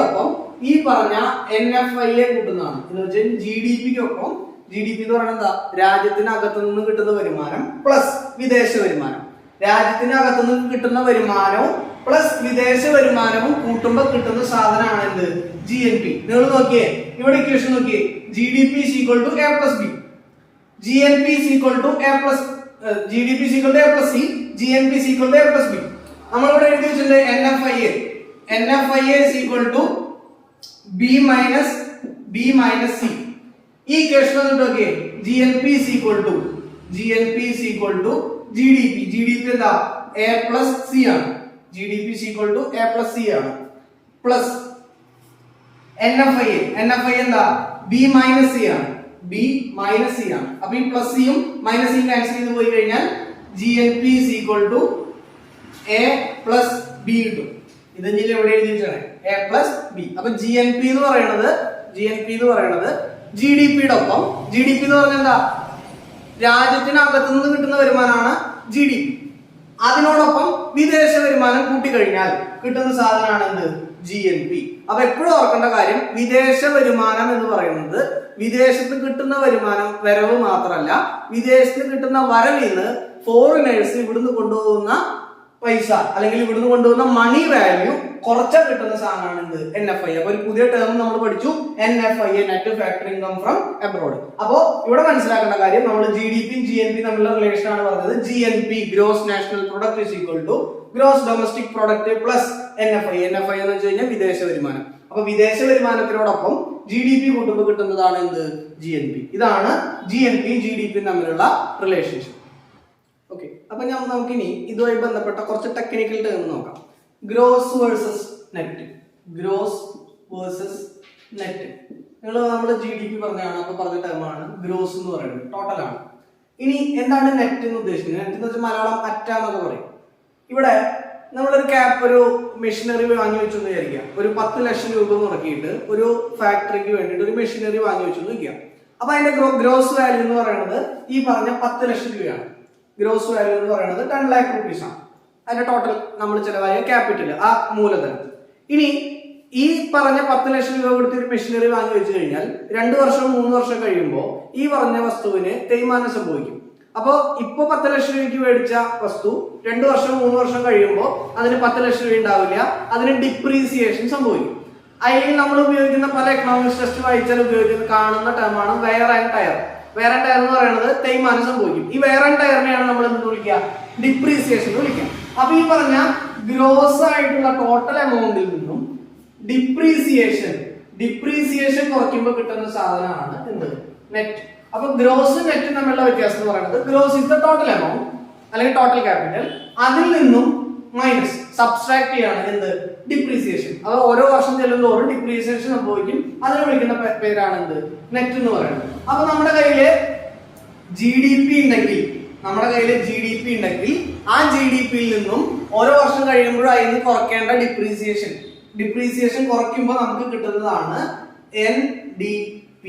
ഒപ്പം ഈ പറഞ്ഞ NFI കൂട്ടുന്നതാണ്. എന്ന് വെച്ചാൽ GDPക്കൊപ്പം GDP എന്ന് പറയുന്നത് എന്താ? രാജ്യത്തിനകത്തു നിന്ന് കിട്ടുന്ന വരുമാനം പ്ലസ് വിദേശ വരുമാനം. രാജ്യത്തിനകത്തു നിന്ന് കിട്ടുന്ന വരുമാനവും പ്ലസ് വിദേശ വരുമാനവും കൂട്ടുമ്പോൾ കിട്ടുന്ന സാധനമാണ് എന്ത്? GNP. നിങ്ങൾ നോക്കിയേ, ഇവിടെ ഇക്വേഷൻ നോക്കിയേ, GDP is equal to A plus B, GNP is equal to A plus GDP is equal to A plus C, GNP is equal to A plus B. നമ്മളിവിടെ എഴുതി വെച്ചിട്ടുണ്ട് NFI is equal to B minus C. ഈ ഇക്വേഷൻ നോക്കിയേ, GNP is equal to GDP എന്താ? A plus C ആണ്. GDP is equal to A plus C ആണ്. പ്ലസ് NFI എന്താ? B minus C ആണ്. അപ്പൊ ഈ പ്ലസ് സിയും മൈനസ് സിയും ക്യാൻസൽ ചെയ്ത് പോയി കഴിഞ്ഞാൽ GNP is equal to A plus B കിട്ടും. ഇതെങ്കിലും എവിടെ എഴുതി വെച്ചാണ്? A plus B. അപ്പൊ GNP എന്ന് പറയുന്നത് GDPയുടെ ഒപ്പം, GDP എന്ന് പറഞ്ഞാൽ എന്താ? രാജ്യത്തിനകത്തു നിന്ന് കിട്ടുന്ന വരുമാനമാണ് GDP. അതിനോടൊപ്പം വിദേശ വരുമാനം കൂട്ടിക്കഴിഞ്ഞാൽ കിട്ടുന്ന സാധനമാണ് എന്ത്? GNP. അപ്പൊ എപ്പോഴും ഓർക്കേണ്ട കാര്യം, വിദേശ വരുമാനം എന്ന് പറയുന്നത് വിദേശത്ത് കിട്ടുന്ന വരവ് മാത്രമല്ല, വിദേശത്ത് കിട്ടുന്ന വരവിൽ നിന്ന് ഫോറിനേഴ്സ് ഇവിടുന്ന് കൊണ്ടുപോകുന്ന പൈസ അല്ലെങ്കിൽ ഇവിടുന്ന് കൊണ്ടുപോകുന്ന മണി വാല്യൂ കുറച്ചാൽ കിട്ടുന്ന സാധനമാണ് എന്ത്? NFI. അപ്പൊ ഒരു പുതിയ ടേം നമ്മൾ പഠിച്ചു, NFI, net factory income from abroad. അപ്പോ ഇവിടെ മനസ്സിലാക്കേണ്ട കാര്യം, നമ്മൾ GDP GNP തമ്മിലുള്ള റിലേഷൻ ആണ് പറഞ്ഞത്. GNP gross national product is equal to gross domestic product plus NFI എന്ന് വെച്ച് കഴിഞ്ഞാൽ വിദേശ വരുമാനം. അപ്പൊ വിദേശ വരുമാനത്തിനോടൊപ്പം GDP കൂട്ടുമ്പോൾ കിട്ടുന്നതാണ് എന്ത്? GNP. ഇതാണ് GNP GDP തമ്മിലുള്ള റിലേഷൻഷിപ്പ്. ഓക്കെ, അപ്പൊ നമുക്കിനി ഇതുമായി ബന്ധപ്പെട്ട കുറച്ച് ടെക്നിക്കൽ ടേം നോക്കാം. Gross versus net. നമ്മൾ GDP പറഞ്ഞാണ്, അപ്പൊ പറഞ്ഞ ടേമാണ് ഗ്രോസ് എന്ന് പറയുന്നത്, ടോട്ടലാണ്. ഇനി എന്താണ് നെറ്റ് എന്ന് ഉദ്ദേശിക്കുന്നത്? നെറ്റ് എന്ന് വെച്ചാൽ മലയാളം അറ്റ എന്നൊക്കെ പറയും. ഇവിടെ നമ്മളൊരു ഒരു മെഷീനറി വാങ്ങി വെച്ചു എന്ന് വിചാരിക്കാം. ഒരു 10 ലക്ഷം രൂപ മുടക്കിയിട്ട് ഒരു ഫാക്ടറിക്ക് വേണ്ടിയിട്ട് ഒരു മെഷീനറി വാങ്ങി വെച്ചു എന്ന് വയ്ക്കാം. അപ്പൊ അതിന്റെ ഗ്രോസ് വാല്യൂ എന്ന് പറയുന്നത് ഈ പറഞ്ഞ 10 ലക്ഷം രൂപയാണ്. ഗ്രോസ് വാല്യൂ എന്ന് പറയുന്നത് 10 lakh rupees ആണ്. അതിന്റെ ടോട്ടൽ നമ്മൾ ചിലവായ ക്യാപിറ്റൽ, ആ മൂലധനം. ഇനി ഈ പറഞ്ഞ 10 ലക്ഷം രൂപ കൊടുത്ത് ഒരു മെഷീനറി വാങ്ങി വെച്ച് കഴിഞ്ഞാൽ 2 വർഷം 3 വർഷം കഴിയുമ്പോൾ ഈ പറഞ്ഞ വസ്തുവിന് തേയ്മാനം സംഭവിക്കും. അപ്പൊ ഇപ്പൊ 10 ലക്ഷം രൂപയ്ക്ക് മേടിച്ച വസ്തു 2 വർഷം 3 വർഷം കഴിയുമ്പോൾ അതിന് 10 ലക്ഷം രൂപ ഉണ്ടാവില്ല, അതിന് ഡിപ്രീസിയേഷൻ സംഭവിക്കും. അല്ലെങ്കിൽ നമ്മൾ ഉപയോഗിക്കുന്ന പല എക്കണോമിക്സ് ടെസ്റ്റ് വായിച്ചാൽ കാണുന്ന ടേമാണ് wear and tear. Wear and tear എന്ന് പറയുന്നത് തേയ്മാനം സംഭവിക്കും. ഈ വെയർ ആൻഡ് ടയറിനെയാണ് നമ്മൾ എന്ത് വിളിക്കുക? ഡിപ്രീസിയേഷൻ വിളിക്കുക. അപ്പൊ ഈ പറഞ്ഞ ഗ്രോസ് ആയിട്ടുള്ള ടോട്ടൽ എമൗണ്ടിൽ നിന്നും ഡിപ്രീസിയേഷൻ കുറയ്ക്കുമ്പോൾ കിട്ടുന്ന സാധനമാണ് എന്ത്? നെറ്റ്. അപ്പൊ ഗ്രോസ് നെറ്റ് തമ്മിലുള്ള വ്യത്യാസം എന്ന് പറയുന്നത്, gross is the total amount അല്ലെങ്കിൽ ടോട്ടൽ ക്യാപിറ്റൽ, അതിൽ നിന്നും മൈനസ് സബ്സ്ട്രാക്ട് ചെയ്യാണ് എന്ത്? ഡിപ്രീസിയേഷൻ. അത് ഓരോ വർഷം ചെല്ലുന്നതോറും ഡിപ്രീസിയേഷൻ സംഭവിക്കും. അതിനെ വിളിക്കുന്ന പേരാണ് എന്ത്? നെറ്റ് എന്ന് പറയുന്നത്. അപ്പൊ നമ്മുടെ കയ്യില് GDP ഉണ്ടെങ്കിൽ ആ GDPയിൽ നിന്നും ഓരോ വർഷം കഴിയുമ്പോഴും അതിന് കുറയ്ക്കേണ്ട ഡിപ്രീസിയേഷൻ കുറയ്ക്കുമ്പോൾ നമുക്ക് കിട്ടുന്നതാണ് NDP.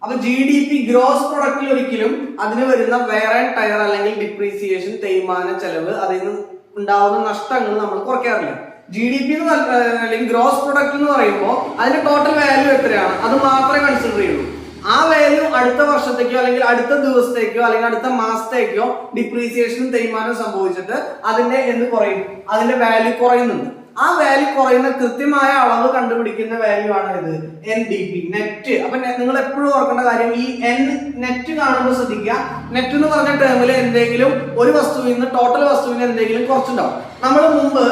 അപ്പൊ GDP ഗ്രോസ് പ്രൊഡക്റ്റിൽ ഒരിക്കലും അതിന് വരുന്ന വെയർ ആൻഡ് ടയർ അല്ലെങ്കിൽ ഡിപ്രീസിയേഷൻ, തേയ്മാന ചെലവ്, അതിൽ നിന്ന് ഉണ്ടാവുന്ന നഷ്ടങ്ങൾ നമ്മൾ കുറയ്ക്കാറില്ല. GDP അല്ലെങ്കിൽ ഗ്രോസ് പ്രൊഡക്റ്റ് എന്ന് പറയുമ്പോൾ അതിന്റെ ടോട്ടൽ വാല്യൂ എത്രയാണ് അത് മാത്രമേ കൺസിഡർ ചെയ്യുള്ളൂ. ആ വാല്യൂ അടുത്ത വർഷത്തേക്കോ അല്ലെങ്കിൽ അടുത്ത ദിവസത്തേക്കോ അല്ലെങ്കിൽ അടുത്ത മാസത്തേക്കോ ഡിപ്രീസിയേഷനും തേയ്മാനം സംഭവിച്ചിട്ട് അതിന്റെ എന്ത് കുറയും? അതിന്റെ വാല്യൂ കുറയുന്നുണ്ട്. ആ വാല്യൂ കുറയുന്ന കൃത്യമായ അളവ് കണ്ടുപിടിക്കുന്ന വാല്യൂ ആണ് ഇത് NDP, നെറ്റ്. അപ്പൊ നിങ്ങൾ എപ്പോഴും ഓർക്കേണ്ട കാര്യം ഈ നെറ്റ് കാണുമ്പോൾ ശ്രദ്ധിക്കുക. നെറ്റ് എന്ന് പറഞ്ഞ ടേമിൽ എന്തെങ്കിലും ഒരു വസ്തുവിൽ നിന്ന് ടോട്ടൽ വസ്തുവിന് എന്തെങ്കിലും കുറച്ചുണ്ടാവും. നമ്മൾ മുമ്പ്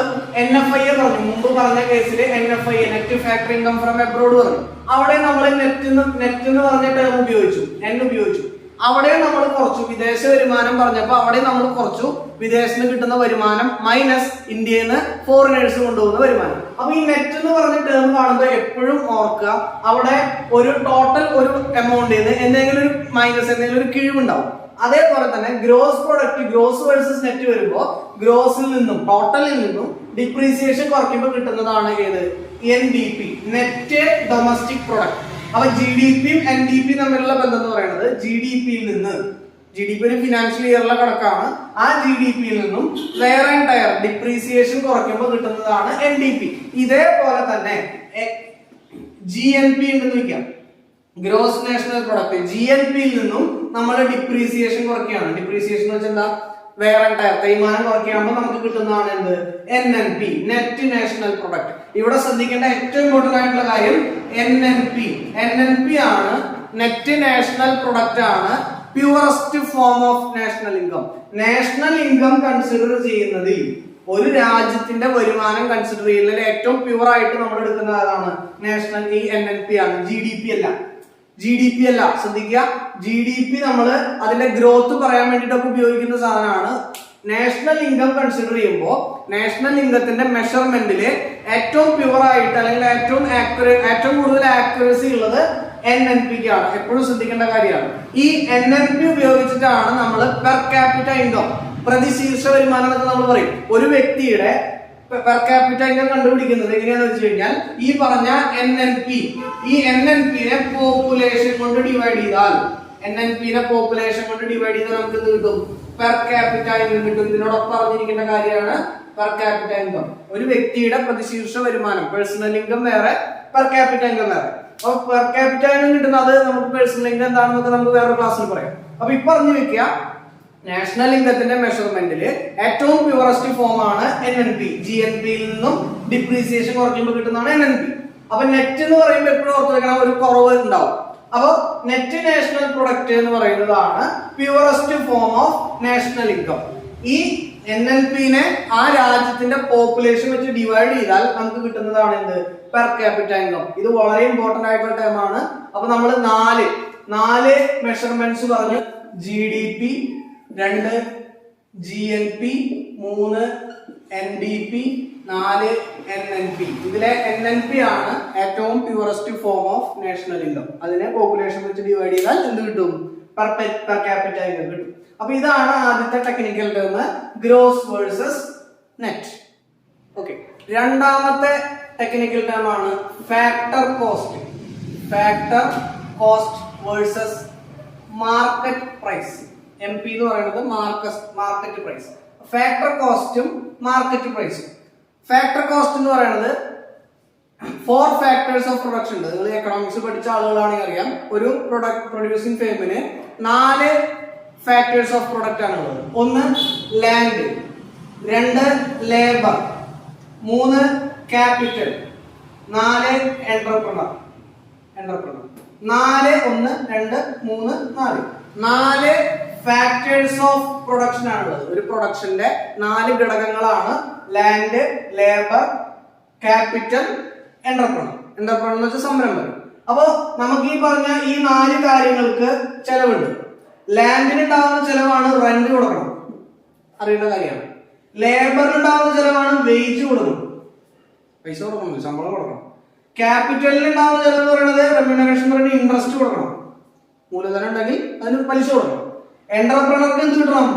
NFI പറഞ്ഞു, മുമ്പ് പറഞ്ഞ കേസിൽ NFI, net factory income from abroad പറഞ്ഞു. അവിടെ നമ്മൾ നെറ്റ് എന്ന് പറഞ്ഞ ടേം ഉപയോഗിച്ചു, ഉപയോഗിച്ചു. അവിടെ നമ്മൾ കുറച്ചു വിദേശ വരുമാനം പറഞ്ഞപ്പോൾ അവിടെ നമ്മൾ കുറച്ചു വിദേശത്ത് കിട്ടുന്ന വരുമാനം മൈനസ് ഇന്ത്യയിൽ നിന്ന് ഫോറിനേഴ്സ് കൊണ്ടുപോകുന്ന വരുമാനം. അപ്പൊ ഈ നെറ്റ് എന്ന് പറഞ്ഞ ടേം കാണുമ്പോൾ എപ്പോഴും ഓർക്കുക, അവിടെ ഒരു ടോട്ടൽ ഒരു എമൗണ്ടിൽ നിന്ന് എന്തെങ്കിലും ഒരു മൈനസ്, എന്തെങ്കിലും ഒരു കിഴിവുണ്ടാവും. അതേപോലെ തന്നെ gross product, gross versus net വരുമ്പോൾ ഗ്രോസിൽ നിന്നും ടോട്ടലിൽ നിന്നും ഡിപ്രീസിയേഷൻ കുറയ്ക്കുമ്പോൾ കിട്ടുന്നതാണ് ഏത് NDP, നെറ്റ് ഡൊമസ്റ്റിക് പ്രൊഡക്റ്റ്. അപ്പൊ GDPയും NDPയും തമ്മിലുള്ള ബന്ധം എന്ന് പറയുന്നത് GDPയിൽ നിന്ന്, GDP ഒരു ഫിനാൻഷ്യൽ ഇയറിലെ കണക്കാണ്, ആ GDPയിൽ നിന്നും വെയർ ആൻഡ് ടയർ ഡിപ്രീസിയേഷൻ കുറയ്ക്കുമ്പോൾ കിട്ടുന്നതാണ് NDP. ഇതേപോലെ തന്നെ GNP ഉണ്ടെന്ന് വെക്കാം, ഗ്രോസ് നാഷണൽ പ്രൊഡക്റ്റ്. GNPയിൽ നിന്നും നമ്മൾ ഡിപ്രീസിയേഷൻ കുറയ്ക്കുകയാണ്. ഡിപ്രീസിയേഷൻ എന്ന് വെച്ചാൽ എന്താ, വെയർ ആൻഡ് ടയർ, തേയ്മാനം കുറയ്ക്കുമ്പോൾ നമുക്ക് കിട്ടുന്നതാണ് എന്ത് NNP, നെറ്റ് നാഷണൽ പ്രൊഡക്റ്റ്. ഇവിടെ ശ്രദ്ധിക്കേണ്ട ഏറ്റവും ഇമ്പോർട്ടന്റ് ആയിട്ടുള്ള കാര്യം NNP ആണ്, നെറ്റ് നാഷണൽ പ്രൊഡക്റ്റ് ആണ്, purest form of national income. National income consider ചെയ്യുന്നതിൽ, ഒരു രാജ്യത്തിന്റെ വരുമാനം കൺസിഡർ ചെയ്യുന്നതിൽ ഏറ്റവും പ്യൂർ ആയിട്ട് നമ്മൾ എടുക്കുന്ന ആളാണ് നാഷണൽ, ഈ NNP ആണ്, GDP അല്ല. ശ്രദ്ധിക്കുക, GDP നമ്മൾ അതിന്റെ ഗ്രോത്ത് പറയാൻ വേണ്ടിയിട്ടൊക്കെ ഉപയോഗിക്കുന്ന സാധനമാണ്. നാഷണൽ ഇൻകം കൺസിഡർ ചെയ്യുമ്പോൾ നാഷണൽ ഇൻകത്തിന്റെ മെഷർമെന്റില് ഏറ്റവും പ്യൂർ ആയിട്ട് അല്ലെങ്കിൽ ഏറ്റവും കൂടുതൽ ആക്യുറസി ഉള്ളത് NNPക്കാണ്. എപ്പോഴും ശ്രദ്ധിക്കേണ്ട കാര്യമാണ്. ഈ NNP ഉപയോഗിച്ചിട്ടാണ് നമ്മൾ പെർ ക്യാപിറ്റ ഇൻകം, പ്രതിശീർഷ വരുമാനം എന്നൊക്കെ നമ്മൾ പറയും. ഒരു വ്യക്തിയുടെ പെർ ക്യാപിറ്റ ഇൻകം കണ്ടുപിടിക്കുന്നത് എങ്ങനെയാന്ന് വെച്ച് കഴിഞ്ഞാൽ ഈ പറഞ്ഞ NNP, ഈ NNPനെ പോപ്പുലേഷൻ കൊണ്ട് ഡിവൈഡ് ചെയ്താൽ, നമുക്ക് എന്ത് കിട്ടും, പെർ ക്യാപിറ്റ ഇൻകം കിട്ടും. ഇതിനോടൊപ്പം പറഞ്ഞിരിക്കേണ്ട കാര്യമാണ് പെർ ക്യാപിറ്റ ഇൻകം. ഒരു വ്യക്തിയുടെ പ്രതിശീർഷ വരുമാനം, പേഴ്സണൽ ഇൻകം വേറെ, പെർ ക്യാപിറ്റ ഇൻകം വേറെ. അപ്പൊ പെർ ക്യാപിറ്റ ഇൻകം കിട്ടുന്നത് നമുക്ക് പേഴ്സണൽ ഇൻകം എന്താണെന്നൊക്കെ നമുക്ക് വേറെ ക്ലാസ്സിൽ പറയാം. അപ്പൊ ഇപ്പൊ പറഞ്ഞു വെക്കുക, നാഷണൽ ഇൻകത്തിന്റെ മെഷർമെന്റിൽ ഏറ്റവും പ്യൂറസ്റ്റ് ഫോം ആണ് NNP. GNPയിൽ നിന്നും ഡിപ്രീസിയേഷൻ കുറയ്ക്കുമ്പോൾ കിട്ടുന്നതാണ് NNP. അപ്പൊ നെറ്റ് എന്ന് പറയുമ്പോൾ എപ്പോഴും ഓർത്ത് വെക്കണം, ഒരു കുറവ് ഉണ്ടാവും. അപ്പൊ നെറ്റ് നാഷണൽ പ്രൊഡക്റ്റ് എന്ന് പറയുന്നതാണ് purest form of national income. ഈ NNPനെ ആ രാജ്യത്തിന്റെ പോപ്പുലേഷൻ വെച്ച് ഡിവൈഡ് ചെയ്താൽ നമുക്ക് കിട്ടുന്നതാണ് എന്ത്, പെർ ക്യാപിറ്റ ഇൻകം. ഇത് വളരെ ഇമ്പോർട്ടന്റ് ആയിട്ടുള്ള ടേമാണ്. അപ്പൊ നമ്മൾ നാല് മെഷർമെന്റ്സ് പറഞ്ഞു. GDP, 2 GNP, 3 NDP, 4 NNP. ഇതിലെ NNP ആണ് ഏറ്റവും purest form of national income. അതിനെ പോപ്പുലേഷൻ വെച്ച് ഡിവൈഡ് ചെയ്താൽ എന്ത് കിട്ടും, പെർ ക്യാപിറ്റ ഇൻകം കിട്ടും. അപ്പൊ ഇതാണ് ആദ്യത്തെ technical term, gross versus net. Okay, രണ്ടാമത്തെ ടെക്നിക്കൽ ടേം ആണ് factor cost versus market price. MP എന്ന് പറയുന്നത് മാർക്കറ്റ് പ്രൈസ്. ഫാക്ടർ കോസ്റ്റും മാർക്കറ്റ് പ്രൈസും. ഫാക്ടർ കോസ്റ്റ് എന്ന് പറയുന്നത് 4 ഫാക്ടേഴ്സ് ഓഫ് പ്രൊഡക്ഷൻ ഉണ്ട്. നിങ്ങൾ എക്കണോമിക്സ് പഠിച്ച ആളുകളാണെങ്കിൽ അറിയാം, ഒരു പ്രൊഡ്യൂസിംഗ് ഫേമിന് 4 ഫാക്ടേഴ്സ് ഓഫ് പ്രൊഡക്റ്റ് ആണ് ഉള്ളത്. 1 land, 2 labour, 3 capital, 4 entrepreneur. 4 1 2 3 4 factors of production ആണുള്ളത്. ഒരു പ്രൊഡക്ഷന്റെ 4 ഘടകങ്ങളാണ് ലാൻഡ്, ലേബർ, ക്യാപിറ്റൽ, എന്റർപ്രണർ എന്ന് വെച്ചാൽ സംരംഭം. അപ്പൊ നമുക്ക് ഈ പറഞ്ഞ ഈ 4 കാര്യങ്ങൾക്ക് ചെലവുണ്ട്. ലാൻഡിന് ഉണ്ടാവുന്ന ചെലവാണ് റെന്റ് കൊടുക്കണം, അറിയേണ്ട കാര്യമാണ്. ലേബറിന് ഉണ്ടാവുന്ന ചെലവാണ് വേജ് കൊടുക്കണം, പൈസ കൊടുക്കണം, ശമ്പളം കൊടുക്കണം. ക്യാപിറ്റലിന് ഉണ്ടാവുന്ന ചെലവ് എന്ന് പറയുന്നത് റെമ്യൂണറേഷൻ പറഞ്ഞ് ഇൻട്രസ്റ്റ് കൊടുക്കണം, മൂലധനം ഉണ്ടെങ്കിൽ അതിന് പലിശ കൊടുക്കണം. എന്റർപ്രണർക്ക് എന്ത് കിട്ടണം,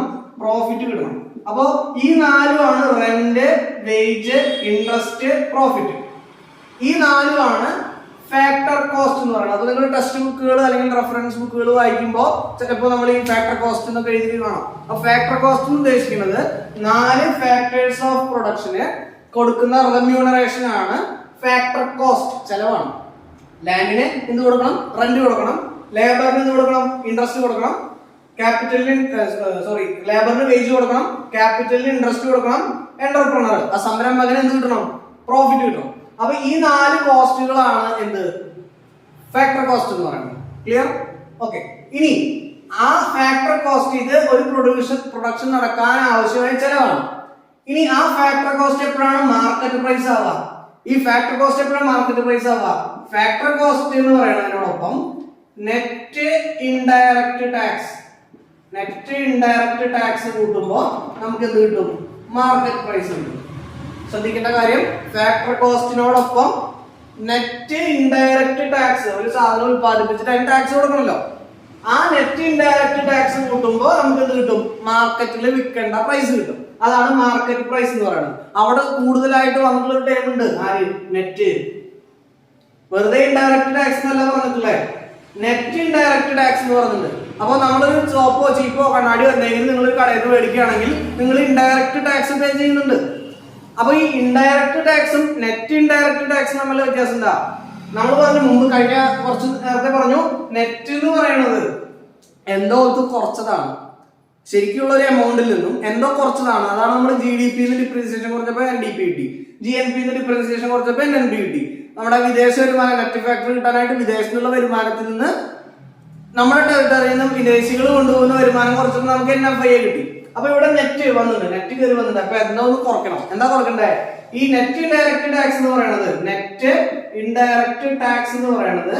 പ്രോഫിറ്റ് കിട്ടണം. അപ്പോ ഈ 4 ആണ് റെന്റ്, വേജ്, ഇൻട്രസ്റ്റ്, പ്രോഫിറ്റ്. ഈ 4 ആണ് ഫാക്ടർ കോസ്റ്റ് എന്ന് പറയുന്നത്. അത് നിങ്ങൾ ടെക്സ്റ്റ് ബുക്കുകൾ അല്ലെങ്കിൽ റെഫറൻസ് ബുക്കുകൾ വായിക്കുമ്പോൾ ചിലപ്പോൾ നമ്മൾ ഈ ഫാക്ടർ കോസ്റ്റ് എന്നൊക്കെ എഴുതി കാണാം. അപ്പൊ ഫാക്ടർ കോസ്റ്റ് എന്ന് ഉദ്ദേശിക്കുന്നത് 4 ഫാക്ടേഴ്സ് ഓഫ് പ്രൊഡക്ഷന് കൊടുക്കുന്ന റെമ്യൂണറേഷൻ ആണ് ഫാക്ടർ കോസ്റ്റ്, ചെലവാണ്. ലാൻഡിന് എന്ത് കൊടുക്കണം, റെന്റ് കൊടുക്കണം. ലേബറിന് എന്ത് കൊടുക്കണം, ഇൻട്രസ്റ്റ് കൊടുക്കണം. ലേബറിന് വേജ് കൊടുക്കണം, ക്യാപിറ്റലിന് ഇൻട്രസ്റ്റ് കൊടുക്കണം. എന്റർപ്രണർ, ആ സംരംഭകന് എന്ത് കിട്ടണം, പ്രോഫിറ്റ് കിട്ടണം. അപ്പൊ ഈ 4 കോസ്റ്റുകളാണ് എന്ത് ഫാക്ടർ കോസ്റ്റ് എന്ന് പറയുന്നത്. ക്ലിയർ? ഓക്കെ. ഇനി ആ ഫാക്ടർ കോസ്റ്റ് ഇത് ഒരു പ്രൊഡക്ഷൻ നടക്കാൻ ആവശ്യമായ ചെലവാണ്. ഇനി ആ ഫാക്ടർ കോസ്റ്റ് എപ്പോഴാണ് മാർക്കറ്റ് പ്രൈസ് ആവുക? ഈ ഫാക്ടർ കോസ്റ്റ് എപ്പോഴാണ് മാർക്കറ്റ് പ്രൈസ് ആവുക? ഫാക്ടർ കോസ്റ്റ് എന്ന് പറയുന്നതിനോടൊപ്പം നെറ്റ് ഇൻഡയറക്റ്റ് ടാക്സ് കൂട്ടുമ്പോൾ നമുക്ക് എന്ത് കിട്ടും? മാർക്കറ്റ് പ്രൈസ് കിട്ടും. ശ്രദ്ധിക്കേണ്ട കാര്യം, ഫാക്ടർ കോസ്റ്റിനോടൊപ്പം നെറ്റ് ഇൻഡയറക്റ്റ് ടാക്സ്, ഒരു സാധനം ഉത്പാദിപ്പിച്ചിട്ട് അതിന് ടാക്സ് കൊടുക്കണമല്ലോ, ആ നെറ്റ് ഇൻഡയറക്റ്റ് ടാക്സ് കൂട്ടുമ്പോൾ നമുക്ക് എന്ത് കിട്ടും? മാർക്കറ്റിൽ വിൽക്കേണ്ട പ്രൈസ് കിട്ടും. അതാണ് മാർക്കറ്റ് പ്രൈസ് എന്ന് പറയുന്നത്. അവിടെ കൂടുതലായിട്ട് വന്നിട്ടുള്ള ഒരു ടേം ഉണ്ട്, ആര്? നെറ്റ്. വെറുതെ ഇൻഡയറക്റ്റ് ടാക്സ് എന്നല്ല പറഞ്ഞിട്ടില്ലേ, നെറ്റ് ഇൻഡയറക്റ്റ് ടാക്സ് എന്ന് പറഞ്ഞിട്ടുണ്ട്. അപ്പൊ നമ്മളൊരു ചോപ്പോ ചീപ്പോ കണ്ണാടി എന്തെങ്കിലും നിങ്ങൾ കടയിൽ നിന്ന് മേടിക്കുകയാണെങ്കിൽ നിങ്ങൾ ഇൻഡയറക്റ്റ് ടാക്സ് പേ ചെയ്യുന്നുണ്ട്. അപ്പൊ ഈ ഇൻഡയറക്റ്റ് ടാക്സും നെറ്റ് ഇൻഡയറക്റ്റ് ടാക്സും തമ്മിലുള്ള വ്യത്യാസം എന്താ? നമ്മൾ പറഞ്ഞു മുമ്പ് കഴിഞ്ഞ കുറച്ച് നേരത്തെ പറഞ്ഞു, നെറ്റ് എന്ന് പറയുന്നത് എന്തോ കുറച്ചതാണ്, ശരിക്കുള്ള ഒരു എമൗണ്ടിൽ നിന്നും എന്തോ കുറച്ചതാണ്. അതാണ് നമ്മൾ GDP ഡിപ്രീസിയേഷൻ കുറച്ചപ്പോൾ NDP കിട്ടി, GNP ഡിപ്രീസിയേഷൻ കുറച്ചപ്പോൾ NNP കിട്ടി. നമ്മുടെ വിദേശ വരുമാനം, നെറ്റ് ഫാക്ടർ കിട്ടാനായിട്ട് വിദേശത്തുള്ള വരുമാനത്തിൽ നിന്ന് നമ്മുടെ ടെറിട്ടറിയിൽ നിന്ന് വിദേശികൾ കൊണ്ടുപോകുന്ന വരുമാനം കുറച്ചപ്പോൾ നമുക്ക് NFI കിട്ടി. അപ്പൊ ഇവിടെ നെറ്റ് വന്നിട്ടുണ്ട്, നെറ്റ് കയറി വന്നിട്ടുണ്ട്. അപ്പൊ എന്താ ഒന്ന് കുറയ്ക്കണം. എന്താ കുറയ്ക്കണ്ടേ? ഈ നെറ്റ് ഇൻഡയറക്റ്റ് ടാക്സ് എന്ന് പറയുന്നത്, നെറ്റ് ഇൻഡയറക്റ്റ് ടാക്സ് എന്ന് പറയുന്നത്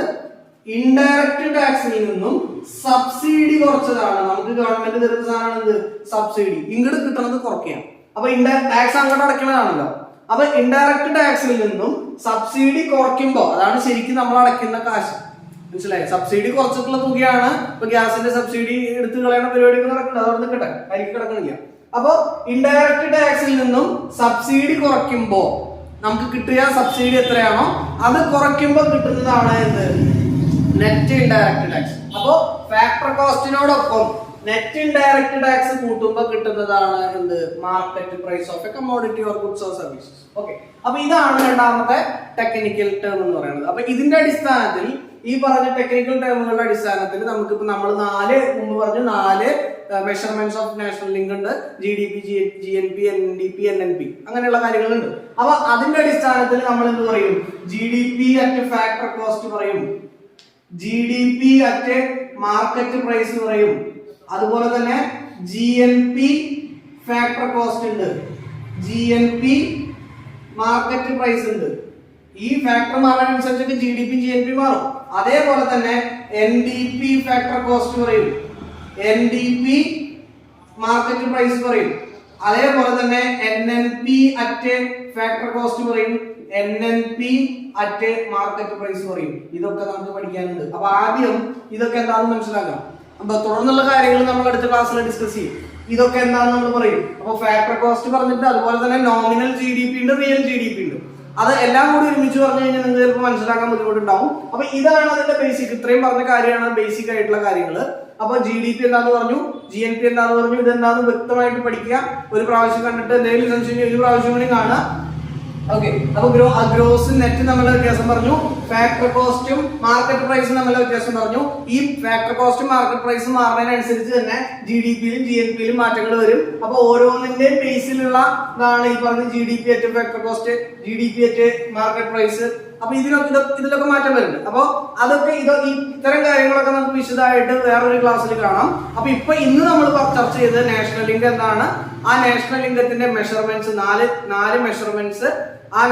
ഇൻഡയറക്റ്റ് ടാക്സിൽ നിന്നും സബ്സിഡി കുറച്ചതാണ്. നമുക്ക് ഗവൺമെന്റ് തരുന്ന സാധനമാണ് എന്ത്? സബ്സിഡി. ഇങ്ങോട്ട് കിട്ടുന്നത് കുറയ്ക്കുക. അപ്പൊ ടാക്സ് അങ്ങോട്ട് അടയ്ക്കുന്നതാണല്ലോ. അപ്പൊ ഇൻഡയറക്റ്റ് ടാക്സിൽ നിന്നും സബ്സിഡി കുറയ്ക്കുമ്പോൾ അതാണ് ശരിക്കും നമ്മൾ അടയ്ക്കുന്ന കാശ്. മനസ്സിലായി? സബ്സിഡി കുറച്ചിട്ടുള്ള തുകയാണ്. ഇപ്പൊ ഗ്യാസിന്റെ സബ്സിഡി എടുത്തു കളയുന്ന പരിപാടികൾ നടക്കുന്നുണ്ട്, അതവിടെ നിൽക്കട്ടെ, അരിക്ക് കിടക്കണില്ല. അപ്പൊ ഇൻഡയറക്റ്റ് ടാക്സിൽ നിന്നും സബ്സിഡി കുറയ്ക്കുമ്പോ നമുക്ക് കിട്ടിയ സബ്സിഡി എത്രയാണോ അത് കുറയ്ക്കുമ്പോൾ കിട്ടുന്നതാണ് എന്ത്? Net indirect tax. അപ്പോ ഫാക്ടർ കോസ്റ്റിനോടൊപ്പം നെറ്റ് ഇൻഡയറക്റ്റ് ടാക്സ് കൂട്ടുമ്പോൾ കിട്ടുന്നതാണ് എന്ത്? Market price of a commodity or goods or services. Okay. അപ്പൊ ഇതാണ് രണ്ടാമത്തെ ടെക്നിക്കൽ ടേം എന്ന് പറയുന്നത്. അപ്പൊ ഇതിന്റെ അടിസ്ഥാനത്തിൽ, ഈ പറഞ്ഞ ടെക്നിക്കൽ ടേമുകളുടെ അടിസ്ഥാനത്തിൽ നമുക്കിപ്പോ നമ്മൾ മുമ്പ് പറഞ്ഞു 4 മെഷർമെന്റ്സ് ഓഫ് നാഷണൽ ഇൻകം ഉണ്ട്. GDP, GNP, NDP, NNP അങ്ങനെയുള്ള കാര്യങ്ങളുണ്ട്. അപ്പൊ അതിന്റെ അടിസ്ഥാനത്തിൽ നമ്മൾ എന്ത് പറയും? GDP അറ്റ് ഫാക്ടർ കോസ്റ്റ് പറയും, GDP അറ്റ് മാർക്കറ്റ് പ്രൈസ് പറയും. അതുപോലെ തന്നെ GNP ഫാക്ടർ കോസ്റ്റ് ഉണ്ട്, GNP മാർക്കറ്റ് പ്രൈസ് ഉണ്ട്. ഈ ഫാക്ടർ മാറാനനുസരിച്ച് GDP, GNP മാറും. അതേപോലെ തന്നെ NDP ഫാക്ടർ കോസ്റ്റ് പറയും, NDP മാർക്കറ്റ് പ്രൈസ് പറയും. അതേപോലെ തന്നെ NNP അറ്റ് ഫാക്ടർ കോസ്റ്റ് പറയും, NNP അറ്റ് മാർക്കറ്റ് പ്രൈസ് പറയും. ഇതൊക്കെ നമുക്ക് പഠിക്കാനുണ്ട്. അപ്പൊ ആദ്യം ഇതൊക്കെ എന്താണെന്ന് മനസ്സിലാക്കാം. അപ്പൊ തുടർന്നുള്ള കാര്യങ്ങൾ നമ്മൾ അടുത്ത ക്ലാസ്സിൽ ഡിസ്കസ് ചെയ്യും. ഇതൊക്കെ എന്താണെന്ന് നമ്മൾ പറയും. അപ്പൊ ഫാക്ടർ കോസ്റ്റ് പറഞ്ഞിട്ട് അതുപോലെ തന്നെ നോമിനൽ GDP ഉണ്ട്, റിയൽ GDP ഉണ്ട്. അത് എല്ലാം കൂടി ഒരുമിച്ച് പറഞ്ഞു കഴിഞ്ഞാൽ നിങ്ങൾക്ക് ചിലപ്പോൾ മനസ്സിലാക്കാൻ ബുദ്ധിമുട്ടുണ്ടാവും. അപ്പൊ ഇതാണ് അതിന്റെ ബേസിക്. ഇത്രയും പറഞ്ഞ കാര്യമാണ് ബേസിക് ആയിട്ടുള്ള കാര്യങ്ങൾ. അപ്പൊ GDP എന്താന്ന് പറഞ്ഞു, GNP എന്താന്ന് പറഞ്ഞു, ഇതെന്താന്ന് വ്യക്തമായിട്ട് പഠിക്കുക. ഒരു പ്രാവശ്യം കണ്ടിട്ട് എന്തെങ്കിലും സംശയം ഒരു പ്രാവശ്യം കൂടി കാണുക. ഓക്കെ. അപ്പൊ ഗ്രോസും നെറ്റും തമ്മിലുള്ള വ്യത്യാസം പറഞ്ഞു, ഫാക്ടർ കോസ്റ്റും മാർക്കറ്റ് പ്രൈസും തമ്മിലുള്ള വ്യത്യാസം പറഞ്ഞു. ഈ ഫാക്ടർ കോസ്റ്റും മാർക്കറ്റ് പ്രൈസും മാറുന്നതിനനുസരിച്ച് തന്നെ GDP-ലും GNP-ലും മാറ്റങ്ങൾ വരും. അപ്പൊ ഓരോന്നിന്റെ ബേസിലുള്ള ഇതാണ് ഈ പറഞ്ഞ GDP at factor cost, GDP at market price. അപ്പൊ ഇതിലൊക്കെ മാറ്റം വരുന്നുണ്ട്. അപ്പൊ അതൊക്കെ ഇത്തരം കാര്യങ്ങളൊക്കെ നമുക്ക് വിശദമായിട്ട് വേറൊരു ക്ലാസ്സിൽ കാണാം. അപ്പൊ ഇന്ന് നമ്മൾ ചർച്ച ചെയ്തത് നാഷണൽ ഇൻകം എന്താണ്, ആ നാഷണൽ ഇൻകത്തിന്റെ മെഷർമെന്റ്സ്, നാല് മെഷർമെന്റ്സ്. ആ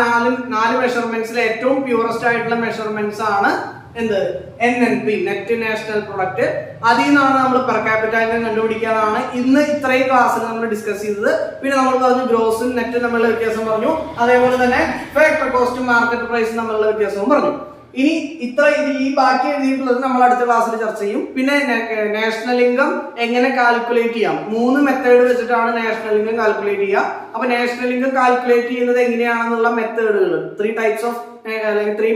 നാല് മെഷർമെന്റ്സിൽ ഏറ്റവും പ്യൂറസ്റ്റ് ആയിട്ടുള്ള മെഷർമെന്റ്സ് ആണ് എന്ത്? NNP, net national product. അതിൽ നിന്നാണ് നമ്മൾ പെർ ക്യാപിറ്റ ഇൻകം കണ്ടുപിടിക്കാനാണ് ഇന്ന് ഇത്രയും ക്ലാസ്സിൽ നമ്മൾ ഡിസ്കസ് ചെയ്തത്. പിന്നെ നമ്മൾ പറഞ്ഞു ഗ്രോസും നെറ്റും തമ്മിലുള്ള വ്യത്യാസം പറഞ്ഞു. അതേപോലെ തന്നെ ഫാക്ടർ കോസ്റ്റും മാർക്കറ്റ് പ്രൈസും തമ്മിലുള്ള വ്യത്യാസവും പറഞ്ഞു. ഇനി ഈ ബാക്കി എഴുതിയിട്ടുള്ളത് നമ്മൾ അടുത്ത ക്ലാസ്സിൽ ചർച്ച ചെയ്യും. പിന്നെ നാഷണൽ ഇൻകം എങ്ങനെ കാൽക്കുലേറ്റ് ചെയ്യാം, 3 മെത്തേഡ് വെച്ചിട്ടാണ് നാഷണൽ ഇൻകം കാൽക്കുലേറ്റ് ചെയ്യുക. അപ്പൊ നാഷണൽ ഇൻകം കാൽക്കുലേറ്റ് ചെയ്യുന്നത് എങ്ങനെയാണെന്നുള്ള മെത്തേഡുകൾ, 3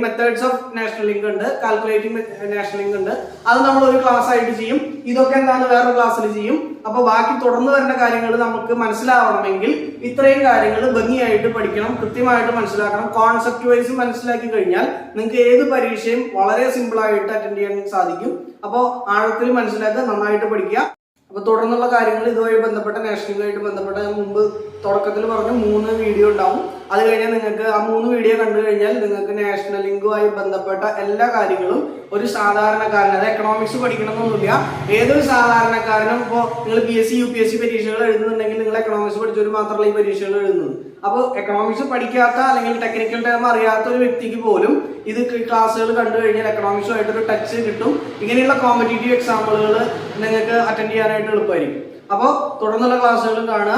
മെത്തേഡ്സ് ഓഫ് നാഷണൽ ഇൻകം ഉണ്ട്, കാൽക്കുലേറ്റിംഗ് നാഷണൽ ഇൻകം ഉണ്ട്. അത് നമ്മൾ ഒരു ക്ലാസ് ആയിട്ട് ചെയ്യും. ഇതൊക്കെ എന്താണ് വേറൊരു ക്ലാസ്സിൽ ചെയ്യും. അപ്പൊ ബാക്കി തുടർന്ന് വരുന്ന കാര്യങ്ങൾ നമുക്ക് മനസ്സിലാവണമെങ്കിൽ ഇത്രയും കാര്യങ്ങൾ ഭംഗിയായിട്ട് പഠിക്കണം, കൃത്യമായിട്ട് മനസ്സിലാക്കണം. കോൺസെപ്റ്റ് വൈസ് മനസ്സിലാക്കി കഴിഞ്ഞാൽ നിങ്ങൾക്ക് ഏത് പരീക്ഷയും വളരെ സിമ്പിൾ ആയിട്ട് അറ്റൻഡ് ചെയ്യാൻ സാധിക്കും. അപ്പോൾ ആഴത്തിൽ മനസ്സിലാക്കുക, നന്നായിട്ട് പഠിക്കുക. അപ്പോൾ തുടർന്നുള്ള കാര്യങ്ങൾ ഇതുവഴി ബന്ധപ്പെട്ട നാഷണലുമായിട്ട് ബന്ധപ്പെട്ട ഞാൻ മുമ്പ് തുടക്കത്തിൽ പറഞ്ഞ 3 വീഡിയോ ഉണ്ടാവും. അത് കഴിഞ്ഞാൽ നിങ്ങൾക്ക് ആ 3 വീഡിയോ കണ്ടു കഴിഞ്ഞാൽ നിങ്ങൾക്ക് നാഷണൽ ലിങ്കുമായി ബന്ധപ്പെട്ട എല്ലാ കാര്യങ്ങളും ഒരു സാധാരണക്കാരൻ, അത് എക്കണോമിക്സ് പഠിക്കണമെന്നൊന്നുമില്ല, ഏതൊരു സാധാരണക്കാരനും ഇപ്പോൾ നിങ്ങൾ PSC UPSC പരീക്ഷകൾ എഴുതുന്നുണ്ടെങ്കിൽ നിങ്ങൾ എക്കണോമിക്സ് പഠിച്ചവർ മാത്രമല്ല ഈ പരീക്ഷകൾ എഴുതുന്നത്. അപ്പോൾ എക്കണോമിക്സ് പഠിക്കാത്ത അല്ലെങ്കിൽ ടെക്നിക്കൽ ടേം അറിയാത്ത ഒരു വ്യക്തിക്ക് പോലും ഇത് ക്ലാസ്സുകൾ കണ്ടു കഴിഞ്ഞാൽ എക്കണോമിക്സുമായിട്ടൊരു ടച്ച് കിട്ടും. ഇങ്ങനെയുള്ള കോമ്പറ്റേറ്റീവ് എക്സാമ്പിളുകൾ നിങ്ങൾക്ക് അറ്റൻഡ് ചെയ്യാനായിട്ട് എളുപ്പമായിരിക്കും. അപ്പോൾ തുടർന്നുള്ള ക്ലാസ്സുകൾ കാണുക.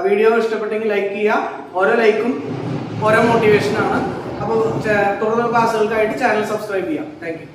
വീഡിയോ ഇഷ്ടപ്പെട്ടെങ്കിൽ ലൈക്ക് ചെയ്യുക. ഓരോ ലൈക്കും ഓരോ മോട്ടിവേഷനാണ്. അപ്പോൾ തുടർന്നുള്ള ക്ലാസ്സുകൾക്കായിട്ട് ചാനൽ സബ്സ്ക്രൈബ് ചെയ്യാം. Thank you.